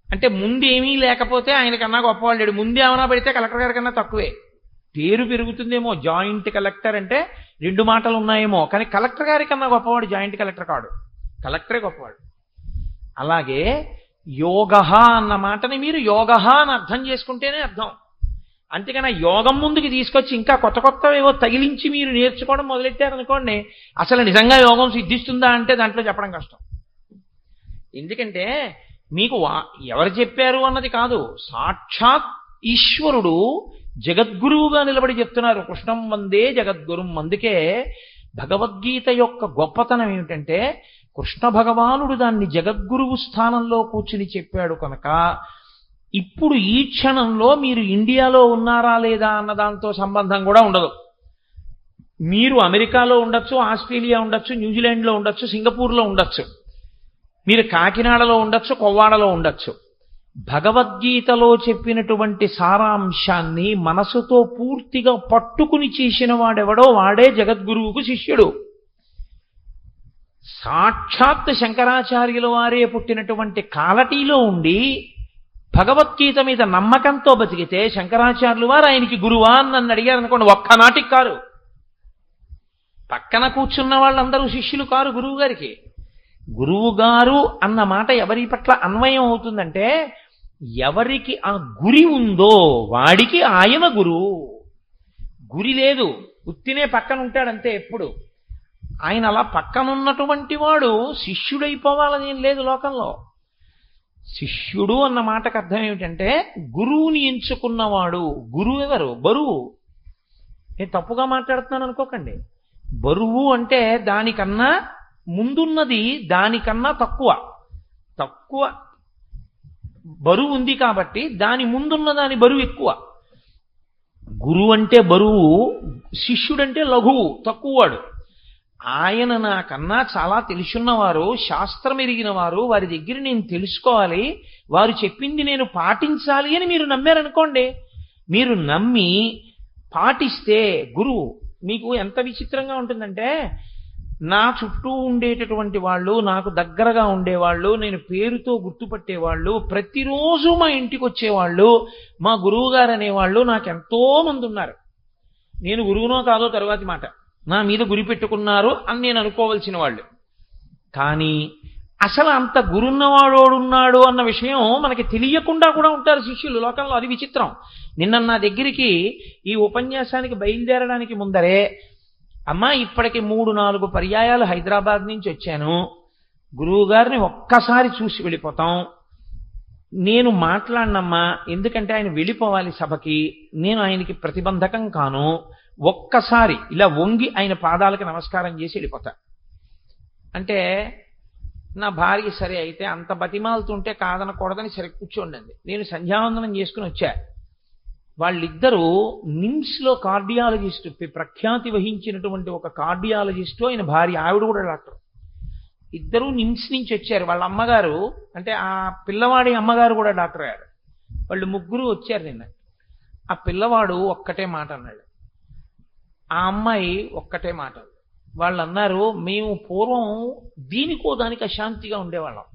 అంటే ముందు ఏమీ లేకపోతే ఆయన కన్నా గొప్పవాళ్ళు, ముందు ఏమైనా పెడితే కలెక్టర్ గారి కన్నా తక్కువే. పేరు పెరుగుతుందేమో, జాయింట్ కలెక్టర్ అంటే 2 మాటలు ఉన్నాయేమో, కానీ కలెక్టర్ గారి కన్నా గొప్పవాడు జాయింట్ కలెక్టర్ కాడు, కలెక్టరే గొప్పవాడు. అలాగే యోగః అన్న మాటని మీరు యోగః అని అర్థం చేసుకుంటేనే అర్థం. అంతేకాని యోగం ముందుకు తీసుకొచ్చి ఇంకా కొత్త కొత్తవేవో తగిలించి మీరు నేర్చుకోవడం మొదలెట్టారనుకోండి, అసలు నిజంగా యోగం సిద్ధిస్తుందా అంటే దాంట్లో చెప్పడం కష్టం. ఎందుకంటే మీకు ఎవరు చెప్పారు అన్నది కాదు, సాక్షాత్ ఈశ్వరుడు జగద్గురువుగా నిలబడి చెప్తున్నారు, కృష్ణం వందే జగద్గురుం. అందుకే భగవద్గీత యొక్క గొప్పతనం ఏమిటంటే కృష్ణ భగవానుడు దాన్ని జగద్గురువు స్థానంలో కూర్చుని చెప్పాడు కనుక ఇప్పుడు ఈ క్షణంలో మీరు ఇండియాలో ఉన్నారా లేదా అన్న దాంతో సంబంధం కూడా ఉండదు. మీరు అమెరికాలో ఉండొచ్చు, ఆస్ట్రేలియా ఉండొచ్చు, న్యూజిలాండ్లో ఉండొచ్చు, సింగపూర్లో ఉండొచ్చు, మీరు కాకినాడలో ఉండొచ్చు, కొవ్వాడలో ఉండొచ్చు. భగవద్గీతలో చెప్పినటువంటి సారాంశాన్ని మనసుతో పూర్తిగా పట్టుకుని చేసిన వాడెవడో వాడే జగద్గురువుకు శిష్యుడు. సాక్షాత్ శంకరాచార్యుల వారే పుట్టినటువంటి కాలటీలో ఉండి భగవద్గీత మీద నమ్మకంతో బతికితే శంకరాచార్యులు వారు ఆయనకి గురువా అని నన్ను అడిగారు అనుకోండి, ఒక్కనాటికి కారు. పక్కన కూర్చున్న వాళ్ళందరూ శిష్యులు కారు గురువు గారికి. గురువు గారు అన్న మాట ఎవరి పట్ల అన్వయం అవుతుందంటే ఎవరికి ఆ గురి ఉందో వాడికి ఆయన గురువు. గురి లేదు, ఉత్తినే పక్కన ఉంటాడంతే ఎప్పుడు. ఆయన అలా పక్కనున్నటువంటి వాడు శిష్యుడైపోవాలని ఏం లేదు లోకంలో. శిష్యుడు అన్న మాటకు అర్థం ఏమిటంటే గురువుని ఎంచుకున్నవాడు. గురువు ఎవరు? బరువు. నేను తప్పుగా మాట్లాడుతున్నాను అనుకోకండి. బరువు అంటే దానికన్నా ముందున్నది దానికన్నా తక్కువ బరువు ఉంది కాబట్టి దాని ముందున్న దాని బరువు ఎక్కువ. గురువు అంటే బరువు, శిష్యుడంటే లఘువు, తక్కువవాడు. ఆయన నాకన్నా చాలా తెలుసున్నవారు, శాస్త్రం ఎరిగిన వారు, వారి దగ్గర నేను తెలుసుకోవాలి, వారు చెప్పింది నేను పాటించాలి అని మీరు నమ్మారనుకోండి. మీరు నమ్మి పాటిస్తే గురువు మీకు ఎంత విచిత్రంగా ఉంటుందంటే, నా చుట్టూ ఉండేటటువంటి వాళ్ళు, నాకు దగ్గరగా ఉండేవాళ్ళు, నేను పేరుతో గుర్తుపట్టేవాళ్ళు, ప్రతిరోజు మా ఇంటికి వచ్చేవాళ్ళు, మా గురువు గారు అనేవాళ్ళు నాకు ఎంతో మంది ఉన్నారు. నేను గురువునో కాదో తరువాతి మాట, నా మీద గురి పెట్టుకున్నారు అని నేను అనుకోవలసిన వాళ్ళు. కానీ అసలు అంత గురున్నవాడోడున్నాడు అన్న విషయం మనకి తెలియకుండా కూడా ఉంటారు శిష్యులు లోకంలో. అది విచిత్రం. నిన్న నా దగ్గరికి ఈ ఉపన్యాసానికి బయలుదేరడానికి ముందరే, అమ్మా ఇప్పటికి 3-4 పర్యాయాలు హైదరాబాద్ నుంచి వచ్చాను, గురువు గారిని ఒక్కసారి చూసి వెళ్ళిపోతాం, నేను మాట్లాడినమ్మా, ఎందుకంటే ఆయన వెళ్ళిపోవాలి సభకి, నేను ఆయనకి ప్రతిబంధకం కాను, ఒక్కసారి ఇలా వంగి ఆయన పాదాలకు నమస్కారం చేసి వెళ్ళిపోతా అంటే, నా భార్య సరే అయితే అంత బతిమాలుతుంటే కాదనకూడదని సరే కూర్చోండి. నేను సంధ్యావందనం చేసుకుని వచ్చా. వాళ్ళిద్దరూ నిమ్స్లో కార్డియాలజిస్టు, ప్రఖ్యాతి వహించినటువంటి ఒక కార్డియాలజిస్టు, ఆయన భార్య, ఆవిడ కూడా డాక్టర్. ఇద్దరూ నిమ్స్ నుంచి వచ్చారు. వాళ్ళ అమ్మగారు అంటే ఆ పిల్లవాడి అమ్మగారు కూడా డాక్టర్ అయ్యారు. వాళ్ళు ముగ్గురు వచ్చారు నిన్న. ఆ పిల్లవాడు ఒక్కటే మాట అన్నాడు, ఆ అమ్మాయి ఒక్కటే మాట. వాళ్ళు అన్నారు, మేము పూర్వం దీనికో దానికి అశాంతిగా ఉండేవాళ్ళం,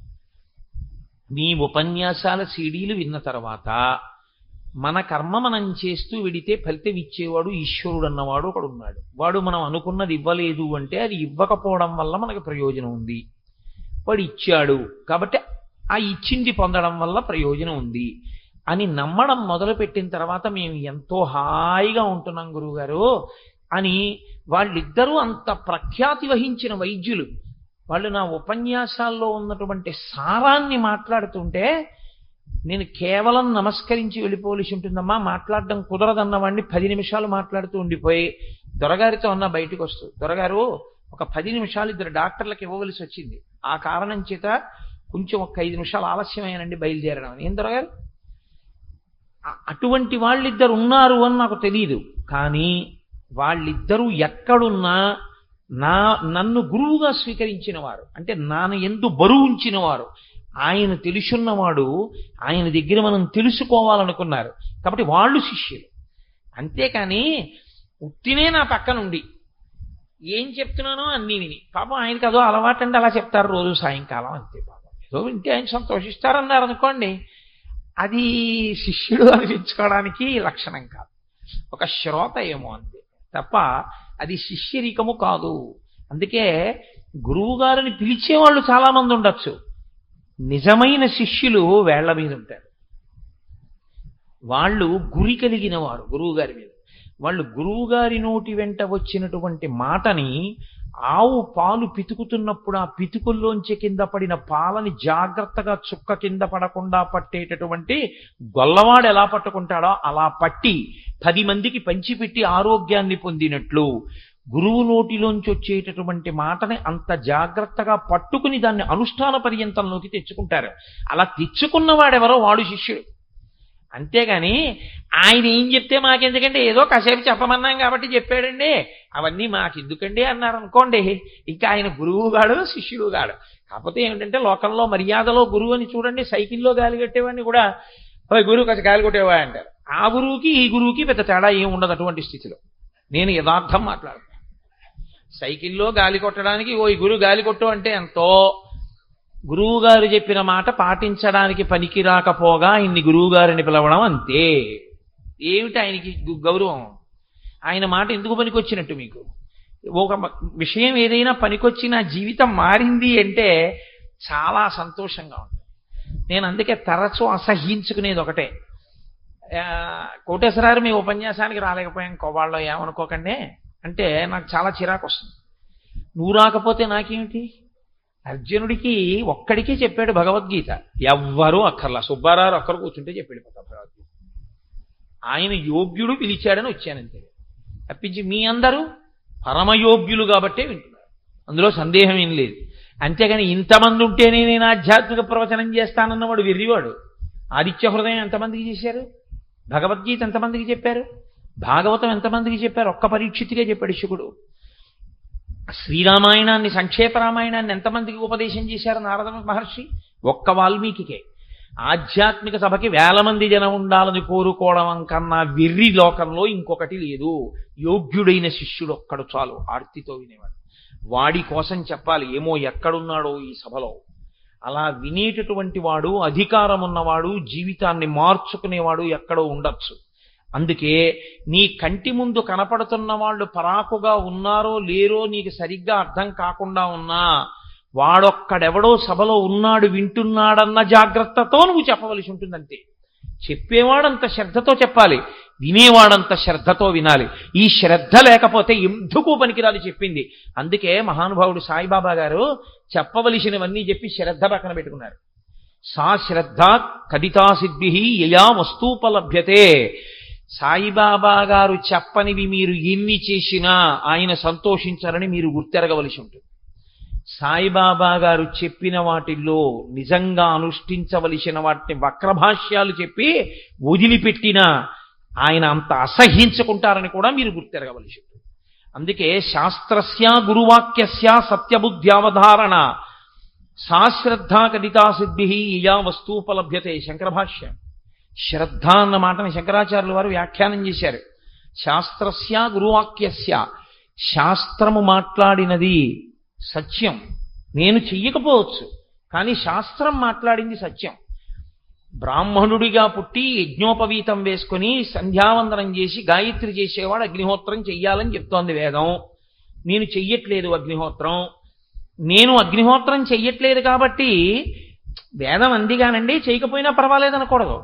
మీ ఉపన్యాసాల సీడీలు విన్న తర్వాత మన కర్మ మనం చేస్తూ విడితే ఫలితం ఇచ్చేవాడు ఈశ్వరుడు అన్నవాడు ఒకడు ఉన్నాడు. వాడు మనం అనుకున్నది ఇవ్వలేదు అంటే అది ఇవ్వకపోవడం వల్ల మనకు ప్రయోజనం ఉంది, వాడు ఇచ్చాడు కాబట్టి ఆ ఇచ్చింది పొందడం వల్ల ప్రయోజనం ఉంది అని నమ్మడం మొదలుపెట్టిన తర్వాత మేము ఎంతో హాయిగా ఉంటున్నాం గురువుగారు అని. వాళ్ళిద్దరూ అంత ప్రఖ్యాతి వహించిన వైద్యులు. వాళ్ళు నా ఉపన్యాసాల్లో ఉన్నటువంటి సారాన్ని మాట్లాడుతుంటే నేను కేవలం నమస్కరించి వెళ్ళిపోవలసి ఉంటుందమ్మా, మాట్లాడడం కుదరదన్నవాడిని 10 నిమిషాలు మాట్లాడుతూ ఉండిపోయి దొరగారితో అన్న బయటకు వస్తూ, దొరగారు ఒక 10 నిమిషాలు ఇద్దరు డాక్టర్లకు ఇవ్వవలసి వచ్చింది, ఆ కారణం చేత కొంచెం ఒక 5 నిమిషాలు ఆలస్యమేనండి బయలుదేరడం అని. ఏం దొరగారు, అటువంటి వాళ్ళిద్దరు ఉన్నారు అని నాకు తెలియదు. కానీ వాళ్ళిద్దరూ ఎక్కడున్నా నన్ను గురువుగా స్వీకరించిన వారు, అంటే నాను ఎందు బరువు ఉంచిన వారు, ఆయన తెలుసున్నవాడు, ఆయన దగ్గర మనం తెలుసుకోవాలనుకున్నారు కాబట్టి వాళ్ళు శిష్యులు. అంతేకాని ఉత్తినే నా పక్కనుండి ఏం చెప్తున్నానో అన్నీ విని, పాపం ఆయనకి అదో అలవాటండి, అలా చెప్తారు రోజు సాయంకాలం అంతే, పాపం ఏదో వింటే ఆయన సంతోషిస్తారన్నారు అనుకోండి, అది శిష్యుడు అనిపించుకోవడానికి లక్షణం కాదు, ఒక శ్రోత ఏమో అంతే తప్ప అది శిష్యరికము కాదు. అందుకే గురువు గారిని పిలిచేవాళ్ళు చాలా మంది ఉండొచ్చు, నిజమైన శిష్యులు వేళ్ల మీద ఉంటారు. వాళ్ళు గురి కలిగిన వారు గురువు గారి మీద. వాళ్ళు గురువు గారి నోటి వెంట వచ్చినటువంటి మాటని, ఆవు పాలు పితుకుతున్నప్పుడు ఆ పితుకుల్లోంచి కింద పడిన పాలని జాగ్రత్తగా చుక్క కింద పడకుండా పట్టేటటువంటి గొల్లవాడు ఎలా పట్టుకుంటాడో అలా పట్టి 10 మందికి పంచిపెట్టి ఆరోగ్యాన్ని పొందినట్లు గురువు నోటిలోంచి వచ్చేటటువంటి మాటని అంత జాగ్రత్తగా పట్టుకుని దాన్ని అనుష్ఠాన పర్యంతంలోకి తెచ్చుకుంటారు. అలా తెచ్చుకున్నవాడెవరో వాడు శిష్యుడు. అంతేగాని ఆయన ఏం చెప్తే మాకెందుకంటే, ఏదో కాసేపు చెప్పమన్నాం కాబట్టి చెప్పాడండి, అవన్నీ మాకెందుకండి అన్నారు అనుకోండి, ఇంకా ఆయన గురువు గాడు శిష్యుడు గాడు. కాకపోతే ఏమిటంటే లోకంలో మర్యాదలో గురువు అని చూడండి, సైకిల్లో గాలి కట్టేవాడిని కూడా గురువు కాస్త గాలి కొట్టేవా అంటారు. ఆ గురువుకి ఈ గురువుకి పెద్ద తేడా ఏం ఉండదు అటువంటి స్థితిలో. నేను యథార్థం మాట్లాడతాను. సైకిల్లో గాలి కొట్టడానికి ఓ ఈ గురువు గాలి కొట్టు అంటే ఎంతో, గురువు గారు చెప్పిన మాట పాటించడానికి పనికి రాకపోగా ఇన్ని గురువు గారిని పిలవడం అంతే. ఏమిటి ఆయనకి గౌరవం? ఆయన మాట ఎందుకు పనికొచ్చినట్టు? మీకు ఒక విషయం ఏదైనా పనికొచ్చి నా జీవితం మారింది అంటే చాలా సంతోషంగా ఉంటుంది. నేను అందుకే తరచూ అసహ్యించుకునేది ఒకటే, కోటేశ్వరారు మీ ఉపన్యాసానికి రాలేకపోయాం కోవాళ్ళలో ఏమనుకోకండి అంటే నాకు చాలా చిరాకు వస్తుంది. నువ్వు రాకపోతే నాకేమిటి? అర్జునుడికి ఒక్కడికే చెప్పాడు భగవద్గీత, ఎవ్వరూ అక్కర్లా, సుబ్బారావు ఒక్కరు కూర్చుంటే చెప్పాడు భగవద్గీత. ఆయన యోగ్యుడు పిలిచాడని వచ్చానంతే తప్పించి మీ అందరూ పరమయోగ్యులు కాబట్టే వింటున్నారు, అందులో సందేహం ఏం లేదు. అంతేగాని ఇంతమంది ఉంటేనే నేను ఆధ్యాత్మిక ప్రవచనం చేస్తానన్నవాడు వెర్రివాడు. ఆదిత్య హృదయం ఎంతమందికి చేశారు? భగవద్గీత ఎంతమందికి చెప్పారు? భాగవతం ఎంతమందికి చెప్పారు? ఒక్క పరీక్షితిగా చెప్పాడు శుకుడు. శ్రీరామాయణాన్ని, సంక్షేప రామాయణాన్ని ఎంతమందికి ఉపదేశం చేశారు నారద మహర్షి? ఒక్క వాల్మీకికే. ఆధ్యాత్మిక సభకి 1000 మంది జనం ఉండాలని కోరుకోవడం కన్నా వెర్రి లోకంలో ఇంకొకటి లేదు. యోగ్యుడైన శిష్యుడు ఒక్కడు చాలు, ఆర్తితో వినేవాడు. వాడి కోసం చెప్పాలి. ఏమో ఎక్కడున్నాడో ఈ సభలో. అలా వినేటటువంటి వాడు, అధికారం ఉన్నవాడు, జీవితాన్ని మార్చుకునేవాడు ఎక్కడో ఉండొచ్చు. అందుకే నీ కంటి ముందు కనపడుతున్న వాళ్ళు పరాకుగా ఉన్నారో లేరో నీకు సరిగ్గా అర్థం కాకుండా ఉన్నా, వాడొక్కడెవడో సభలో ఉన్నాడు, వింటున్నాడన్న జాగ్రత్తతో నువ్వు చెప్పవలసి ఉంటుందంతే. చెప్పేవాడంత శ్రద్ధతో చెప్పాలి, వినేవాడంత శ్రద్ధతో వినాలి. ఈ శ్రద్ధ లేకపోతే ఎందుకు పనికిరాదు చెప్పింది. అందుకే మహానుభావుడు సాయిబాబా గారు చెప్పవలసినవన్నీ చెప్పి శ్రద్ధ పక్కన పెట్టుకున్నారు. సా శ్రద్ధ కదితా సిద్ధి యయా వస్తూపలభ్యతే. సాయిబాబా గారు చెప్పనివి మీరు ఎన్ని చేసినా ఆయన సంతోషించాలని మీరు గుర్తెరగవలసి ఉంటుంది. సాయిబాబా గారు చెప్పిన వాటిల్లో నిజంగా అనుష్ఠించవలసిన వాటిని వక్రభాష్యాలు చెప్పి వదిలిపెట్టినా ఆయన అంత అసహ్యించుకుంటారని కూడా మీరు గుర్తెరగవలసి ఉంటుంది. అందుకే శాస్త్రస్య గురువాక్యస్య సత్యబుద్ధ్యావధారణ సా శ్రద్ధా కదితా సిద్ధి యయా వస్తూపలభ్యతే. శంకర భాష్యం. శ్రద్ధ అన్న మాటని శంకరాచార్యుల వారు వ్యాఖ్యానం చేశారు. శాస్త్రస్య గురువాక్యస్య, శాస్త్రము మాట్లాడినది సత్యం. నేను చెయ్యకపోవచ్చు, కానీ శాస్త్రం మాట్లాడింది సత్యం. బ్రాహ్మణుడిగా పుట్టి యజ్ఞోపవీతం వేసుకుని సంధ్యావందనం చేసి గాయత్రి చేసేవాడు అగ్నిహోత్రం చెయ్యాలని చెప్తోంది వేదం. నేను చెయ్యట్లేదు అగ్నిహోత్రం. నేను అగ్నిహోత్రం చెయ్యట్లేదు కాబట్టి వేదం అందిగానండి చేయకపోయినా పర్వాలేదనకూడదు.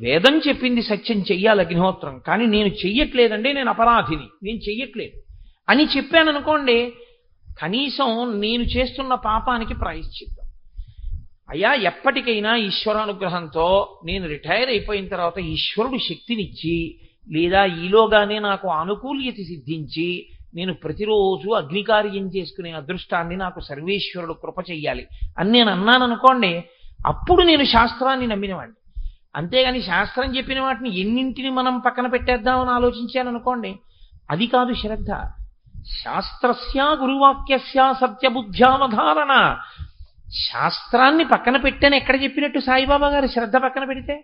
వేదం చెప్పింది సత్యం, చెయ్యాలి అగ్నిహోత్రం, కానీ నేను చెయ్యట్లేదండి, నేను అపరాధిని, నేను చెయ్యట్లేదు అని చెప్పాను అనుకోండి, కనీసం నేను చేస్తున్న పాపానికి ప్రాయశ్చిత్తం. అయ్యా ఎప్పటికైనా ఈశ్వరానుగ్రహంతో నేను రిటైర్ అయిపోయిన తర్వాత ఈశ్వరుడు శక్తినిచ్చి, లేదా ఈలోగానే నాకు ఆనుకూల్యత సిద్ధించి నేను ప్రతిరోజు అగ్నికార్యం చేసుకునే అదృష్టాన్ని నాకు సర్వేశ్వరుడు కృప చెయ్యాలి అని నేను అన్నాను అనుకోండి, అప్పుడు నేను శాస్త్రాన్ని నమ్మినవాడిని. అంతేగాని శాస్త్రం చెప్పిన వాటిని ఎన్నింటిని మనం పక్కన పెట్టేద్దామని ఆలోచించాను అనుకోండి, అది కాదు శ్రద్ధ. శాస్త్రస్య గురువాక్యస్య సత్యబుద్ధ్యావధారణ. శాస్త్రాన్ని పక్కన పెట్టని ఎక్కడ చెప్పినట్టు సాయిబాబా గారు శ్రద్ధ పక్కన పెడితే?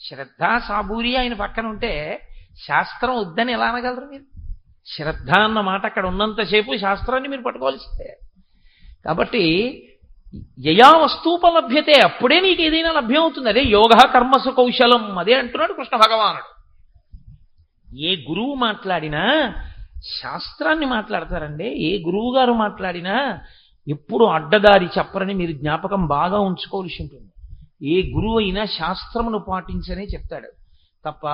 శ్రద్ధ సాబూరి ఆయన పక్కన ఉంటే శాస్త్రం వద్దని ఎలా అనగలరు మీరు? శ్రద్ధ అన్న మాట అక్కడ ఉన్నంతసేపు శాస్త్రాన్ని మీరు పట్టుకోవాల్సిందే. కాబట్టి యయా వస్తూపలభ్యతే, అప్పుడే నీకు ఏదైనా లభ్యం అవుతుంది. అదే యోగ కర్మసు కౌశలం, అదే అంటున్నాడు కృష్ణ భగవానుడు. ఏ గురువు మాట్లాడినా శాస్త్రాన్ని మాట్లాడతారండి. ఏ గురువు గారు మాట్లాడినా ఎప్పుడు అడ్డదారి చెప్పరని మీరు జ్ఞాపకం బాగా ఉంచుకోవాల్సి ఉంటుంది. ఏ గురువు అయినా శాస్త్రమును పాటించనే చెప్తాడు తప్ప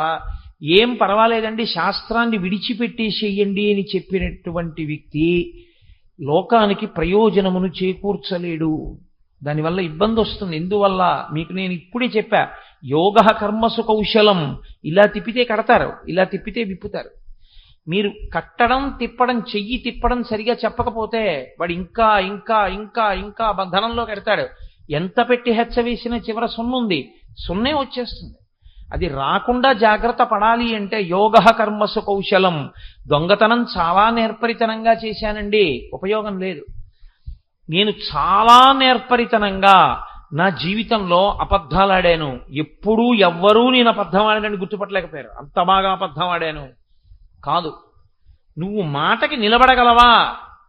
ఏం పర్వాలేదండి శాస్త్రాన్ని విడిచిపెట్టేసేయండి అని చెప్పినటువంటి వ్యక్తి లోకానికి ప్రయోజనమును చేకూర్చలేడు. దానివల్ల ఇబ్బంది వస్తుంది. ఎందువల్ల మీకు నేను ఇప్పుడే చెప్పా, యోగ కర్మసు కౌశలం. ఇలా తిప్పితే కడతారు, ఇలా తిప్పితే విప్పుతారు. మీరు కట్టడం తిప్పడం, చెయ్యి తిప్పడం సరిగా చెప్పకపోతే వాడు ఇంకా ఇంకా ఇంకా ఇంకా బంధనంలో కడతాడు. ఎంత పెట్టి హెచ్చ వేసినా చివర సున్నుంది, సున్నే వచ్చేస్తుంది. అది రాకుండా జాగ్రత్త పడాలి అంటే యోగ కర్మసు కౌశలం. దొంగతనం చాలా నేర్పరితనంగా చేశానండి, ఉపయోగం లేదు. నేను చాలా నేర్పరితనంగా నా జీవితంలో అబద్ధాలు ఆడాను. ఎప్పుడూ ఎవ్వరూ నేను అబద్ధం ఆడానని గుర్తుపట్టలేకపోయారు, అంత బాగా అబద్ధం ఆడాను. కాదు, నువ్వు మాటకి నిలబడగలవా,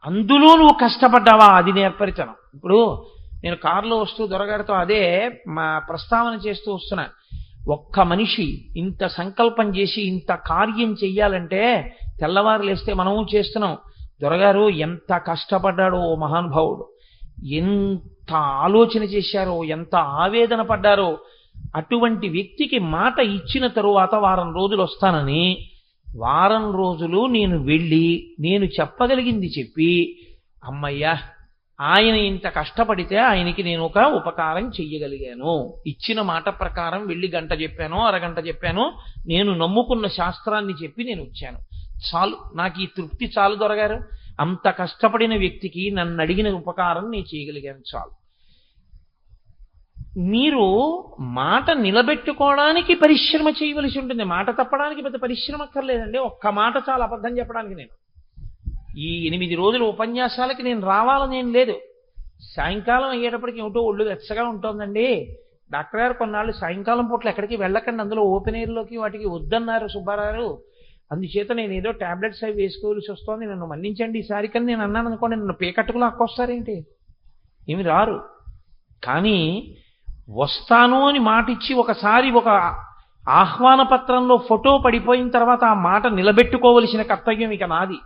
అందులో నువ్వు కష్టపడ్డావా, అది నేర్పరితనం. ఇప్పుడు నేను కారులో వస్తూ దొరగారితో అదే మా ప్రస్తావన చేస్తూ వస్తున్నా. ఒక్క మనిషి ఇంత సంకల్పం చేసి ఇంత కార్యం చెయ్యాలంటే తెల్లవారు లేస్తే మనము చేస్తున్నాం. దొరగారు ఎంత కష్టపడ్డాడో మహానుభావుడు, ఎంత ఆలోచన చేశారో, ఎంత ఆవేదన పడ్డారో. అటువంటి వ్యక్తికి మాట ఇచ్చిన తరువాత వారం రోజులు వస్తానని, వారం రోజులు నేను వెళ్ళి నేను చెప్పగలిగింది చెప్పి, అమ్మయ్యా ఆయన ఇంత కష్టపడితే ఆయనకి నేను ఒక ఉపకారం చెయ్యగలిగాను, ఇచ్చిన మాట ప్రకారం వెళ్ళి గంట చెప్పాను, అరగంట చెప్పాను, నేను నమ్ముకున్న శాస్త్రాన్ని చెప్పి నేను వచ్చాను, చాలు, నాకు ఈ తృప్తి చాలు దొరగారు. అంత కష్టపడిన వ్యక్తికి నన్ను అడిగిన ఉపకారం నేను చేయగలిగాను, చాలు. మీరు మాట నిలబెట్టుకోవడానికి పరిశ్రమ చేయవలసి ఉంటుంది. మాట తప్పడానికి పెద్ద పరిశ్రమ అక్కర్లేదండి. ఒక్క మాట చాలా అబద్ధం చెప్పడానికి. నేను ఈ 8 రోజుల ఉపన్యాసాలకి నేను రావాలనేం లేదు. సాయంకాలం అయ్యేటప్పటికి ఏమిటో ఒళ్ళు వెచ్చగా ఉంటుందండి. డాక్టర్ గారు కొన్నాళ్ళు సాయంకాలం పూట్ల ఎక్కడికి వెళ్ళకండి, అందులో ఓపెన్ ఎయిర్లోకి వాటికి వద్దన్నారు సుబ్బారావు, అందుచేత నేను ఏదో టాబ్లెట్స్ అవి వేసుకోవాల్సి వస్తుంది, నన్ను మన్నించండి ఈసారి. కానీ నేను అన్నాను అనుకోండి, నన్ను పేకట్టుకులు అక్కొస్తారేంటి? ఏమి రారు. కానీ వస్తాను అని మాట ఇచ్చి ఒకసారి ఒక ఆహ్వాన పత్రంలో ఫోటో పడిపోయిన తర్వాత ఆ మాట నిలబెట్టుకోవలసిన కర్తవ్యం ఇక నాది.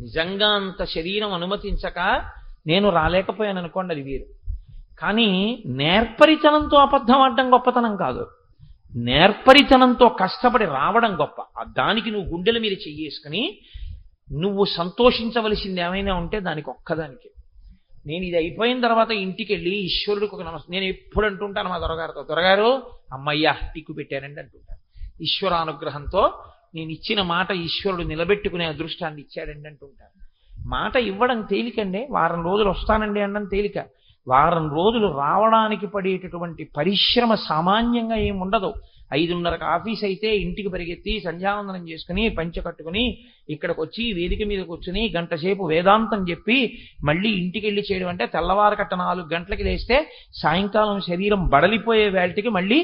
నిజంగా అంత శరీరం అనుమతించక నేను రాలేకపోయాను అనుకోండి, అది వీరు. కానీ నేర్పరితనంతో అబద్ధం ఆడడం గొప్పతనం కాదు, నేర్పరితనంతో కష్టపడి రావడం గొప్ప. దానికి నువ్వు గుండెల మీద చెయ్యేసుకుని నువ్వు సంతోషించవలసింది ఏమైనా ఉంటే దానికి ఒక్కదానికి. నేను ఇది అయిపోయిన తర్వాత ఇంటికి వెళ్ళి ఈశ్వరుడికి ఒక నేను ఎప్పుడు అంటుంటాను మా దొరగారితో, దొరగారు అమ్మయ్యా టిక్కు పెట్టానండి అంటుంటాను. ఈశ్వరానుగ్రహంతో నేను ఇచ్చిన మాట ఈశ్వరుడు నిలబెట్టుకునే అదృష్టాన్ని ఇచ్చాడండి అంటుంటాను. మాట ఇవ్వడం తేలికండి, వారం రోజులు వస్తానండి అనడం తేలిక. వారం రోజులు రావడానికి పడేటటువంటి పరిశ్రమ సామాన్యంగా ఏముండదు. 5:30కి ఆఫీస్ అయితే ఇంటికి పరిగెత్తి సంధ్యావందనం చేసుకుని పంచ కట్టుకుని ఇక్కడికి వచ్చి వేదిక మీద కూర్చుని గంట సేపు వేదాంతం చెప్పి మళ్ళీ ఇంటికి వెళ్ళి చేయడం అంటే తెల్లవారకట్ట 4 గంటలకి లేస్తే సాయంకాలం శరీరం బడలిపోయే వేళటికి మళ్ళీ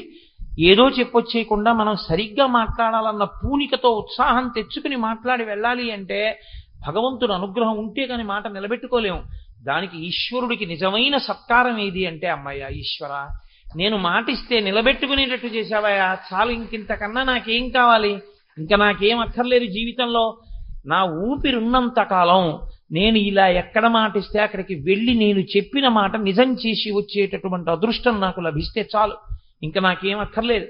ఏదో చెప్పొచ్చేయకుండా మనం సరిగ్గా మాట్లాడాలన్న పూనికతో ఉత్సాహం తెచ్చుకుని మాట్లాడి వెళ్ళాలి అంటే భగవంతుడు అనుగ్రహం ఉంటే కానీ మాట నిలబెట్టుకోలేము. దానికి ఈశ్వరుడికి నిజమైన సత్కారం ఏది అంటే, అమ్మయ్య ఈశ్వర నేను మాటిస్తే నిలబెట్టుకునేటట్టు చేశావయ్యా, చాలు, ఇంకింతకన్నా నాకేం కావాలి, ఇంకా నాకేం అక్కర్లేదు జీవితంలో. నా ఊపిరున్నంత కాలం నేను ఇలా ఎక్కడ మాటిస్తే అక్కడికి వెళ్ళి నేను చెప్పిన మాట నిజం చేసి వచ్చేటటువంటి అదృష్టం నాకు లభిస్తే చాలు, ఇంకా నాకేం అక్కర్లేదు.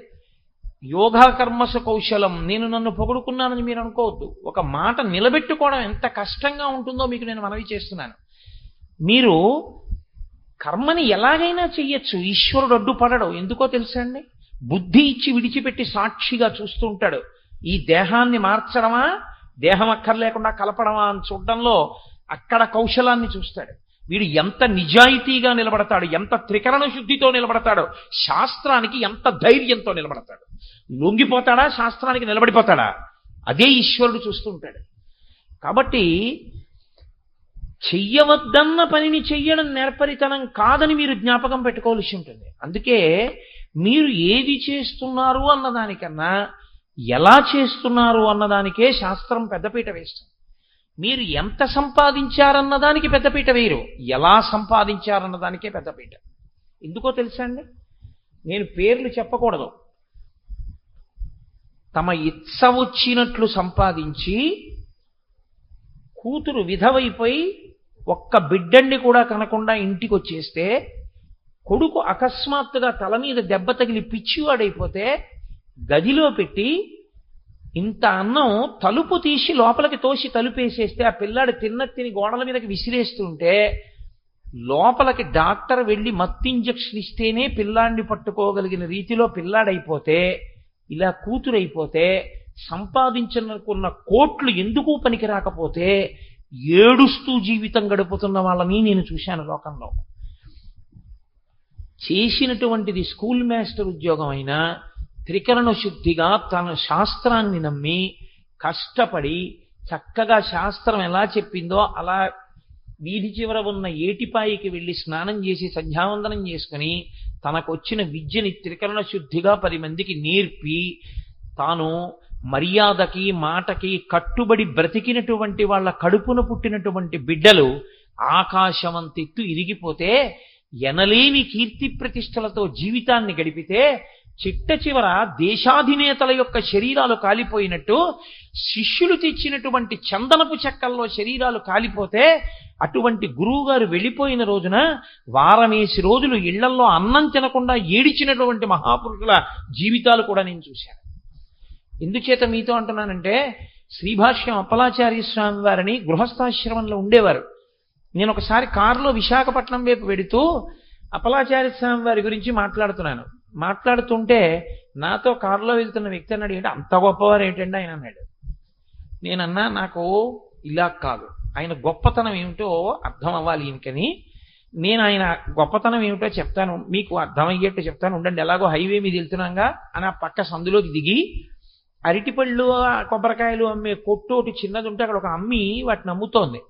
యోగా కర్మసు కౌశలం, నేను నన్ను పొగుడుకున్నానని మీరు అనుకోవద్దు. ఒక మాట నిలబెట్టుకోవడం ఎంత కష్టంగా ఉంటుందో మీకు నేను మనవి చేస్తున్నాను. మీరు కర్మని ఎలాగైనా చెయ్యొచ్చు, ఈశ్వరుడు అడ్డుపడడు. ఎందుకో తెలుసా అండి? బుద్ధి ఇచ్చి విడిచిపెట్టి సాక్షిగా చూస్తూ ఉంటాడు. ఈ దేహాన్ని మార్చడమా, దేహం అక్కర్లేకుండా కలపడమా అని చూడడంలో అక్కడ కౌశలాన్ని చూస్తాడు. వీడు ఎంత నిజాయితీగా నిలబడతాడు, ఎంత త్రికరణ శుద్ధితో నిలబడతాడో, శాస్త్రానికి ఎంత ధైర్యంతో నిలబడతాడు. లొంగిపోతాడా, శాస్త్రానికి నిలబడిపోతాడా, అదే ఈశ్వరుడు చూస్తూ ఉంటాడు. కాబట్టి చెయ్యవద్దన్న పనిని చెయ్యడం నేర్పరితనం కాదని మీరు జ్ఞాపకం పెట్టుకోవాల్సి ఉంటుంది. అందుకే మీరు ఏది చేస్తున్నారు అన్నదానికన్నా ఎలా చేస్తున్నారు అన్నదానికే శాస్త్రం పెద్దపీట వేస్తుంది. మీరు ఎంత సంపాదించారన్నదానికి పెద్దపీట వేయరు, ఎలా సంపాదించారన్నదానికే పెద్దపీట. ఎందుకో తెలుసా అండి? నేను పేర్లు చెప్పకూడదు. తమ ఇచ్చ వచ్చినట్లు సంపాదించి కూతురు విధవైపోయి ఒక్క బిడ్డండి కూడా కనకుండా ఇంటికి వచ్చేస్తే, కొడుకు అకస్మాత్తుగా తల మీద దెబ్బ తగిలి పిచ్చివాడైపోతే గదిలో పెట్టి ఇంత అన్నం తలుపు తీసి లోపలికి తోసి తలుపేసేస్తే ఆ పిల్లాడు తిని గోడల మీదకి విసిరేస్తుంటే లోపలికి డాక్టర్ వెళ్ళి మత్తు ఇంజక్షన్ ఇస్తేనే పిల్లాడిని పట్టుకోగలిగిన రీతిలో పిల్లాడైపోతే, ఇలా కూతురైపోతే, సంపాదించుకున్న కోట్లు ఎందుకు పనికి రాకపోతే ఏడుస్తూ జీవితం గడుపుతున్న వాళ్ళని నేను చూశాను లోకంలో. చేసినటువంటిది స్కూల్ మాస్టర్ ఉద్యోగం అయినా త్రికరణ శుద్ధిగా తన శాస్త్రాన్ని నమ్మి కష్టపడి చక్కగా శాస్త్రం ఎలా చెప్పిందో అలా వీధి చివర ఉన్న ఏటిపాయికి వెళ్ళి స్నానం చేసి సంధ్యావందనం చేసుకుని తనకొచ్చిన విద్యని త్రికరణ శుద్ధిగా 10 మందికి నేర్పి తాను మర్యాదకి మాటకి కట్టుబడి బ్రతికినటువంటి వాళ్ళ కడుపున పుట్టినటువంటి బిడ్డలు ఆకాశమంతెత్తు ఇరిగిపోతే ఎనలేని కీర్తి ప్రతిష్టలతో జీవితాన్ని గడిపితే చిట్ట చివర దేశాధినేతల యొక్క శరీరాలు కాలిపోయినట్టు శిష్యులు తెచ్చినటువంటి చందనపు చెక్కల్లో శరీరాలు కాలిపోతే అటువంటి గురువుగారు వెళ్ళిపోయిన రోజున వారమేసి రోజులు ఇళ్లల్లో అన్నం తినకుండా ఏడిచినటువంటి మహాపురుషుల జీవితాలు కూడా నేను చూశాను. ఎందుచేత మీతో అంటున్నానంటే, శ్రీభాష్యం అప్పలాచార్య స్వామి వారిని గృహస్థాశ్రమంలో ఉండేవారు. నేను ఒకసారి కారులో విశాఖపట్నం వైపు వెడుతూ అప్పలాచార్య స్వామి వారి గురించి మాట్లాడుతుంటే నాతో కారులో వెళ్తున్న వ్యక్తి అన్నాడు, ఏంటి అంత గొప్పవారు ఏంటండి ఆయన అన్నాడు. నేనన్నా, నాకు ఇలా కాదు, ఆయన గొప్పతనం ఏమిటో అర్థం అవ్వాలి ఇంకని నేను ఆయన గొప్పతనం ఏమిటో చెప్తాను, మీకు అర్థమయ్యేట్టు చెప్తాను ఉండండి, ఎలాగో హైవే మీద వెళ్తున్నాగా అని ఆ పక్క సందులోకి దిగి అరటిపళ్ళు కొబ్బరికాయలు అమ్మే కొట్టు ఒకటి చిన్నది ఉంటే అక్కడ ఒక అమ్మి వాటిని అమ్ముతోంది.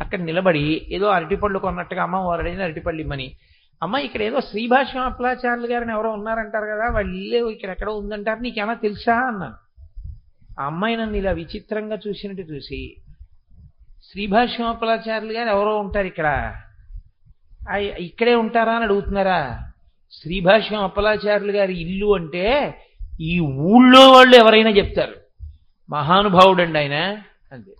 అక్కడ నిలబడి ఏదో అరటిపళ్ళు కొన్నట్టుగా అమ్మ వారైనా అరటిపళ్ళు ఇమ్మని, అమ్మ ఇక్కడ ఏదో శ్రీభాష్యం అప్పలాచార్యులు గారిని ఎవరో ఉన్నారంటారు కదా, వాళ్ళు ఇల్లే ఇక్కడ ఎక్కడో ఉందంటారు, నీకేమన్నా తెలుసా అన్నాను. ఆ అమ్మాయి నన్ను ఇలా విచిత్రంగా చూసినట్టు చూసి, శ్రీభాష్యం అప్పలాచార్యులు గారు ఎవరో ఉంటారు ఇక్కడ, ఇక్కడే ఉంటారా అని అడుగుతున్నారా? శ్రీభాష్యం అప్పలాచార్యులు గారి ఇల్లు అంటే ఈ ఊళ్ళో వాళ్ళు ఎవరైనా చెప్తారు, మహానుభావుడండి ఆయన అంతే.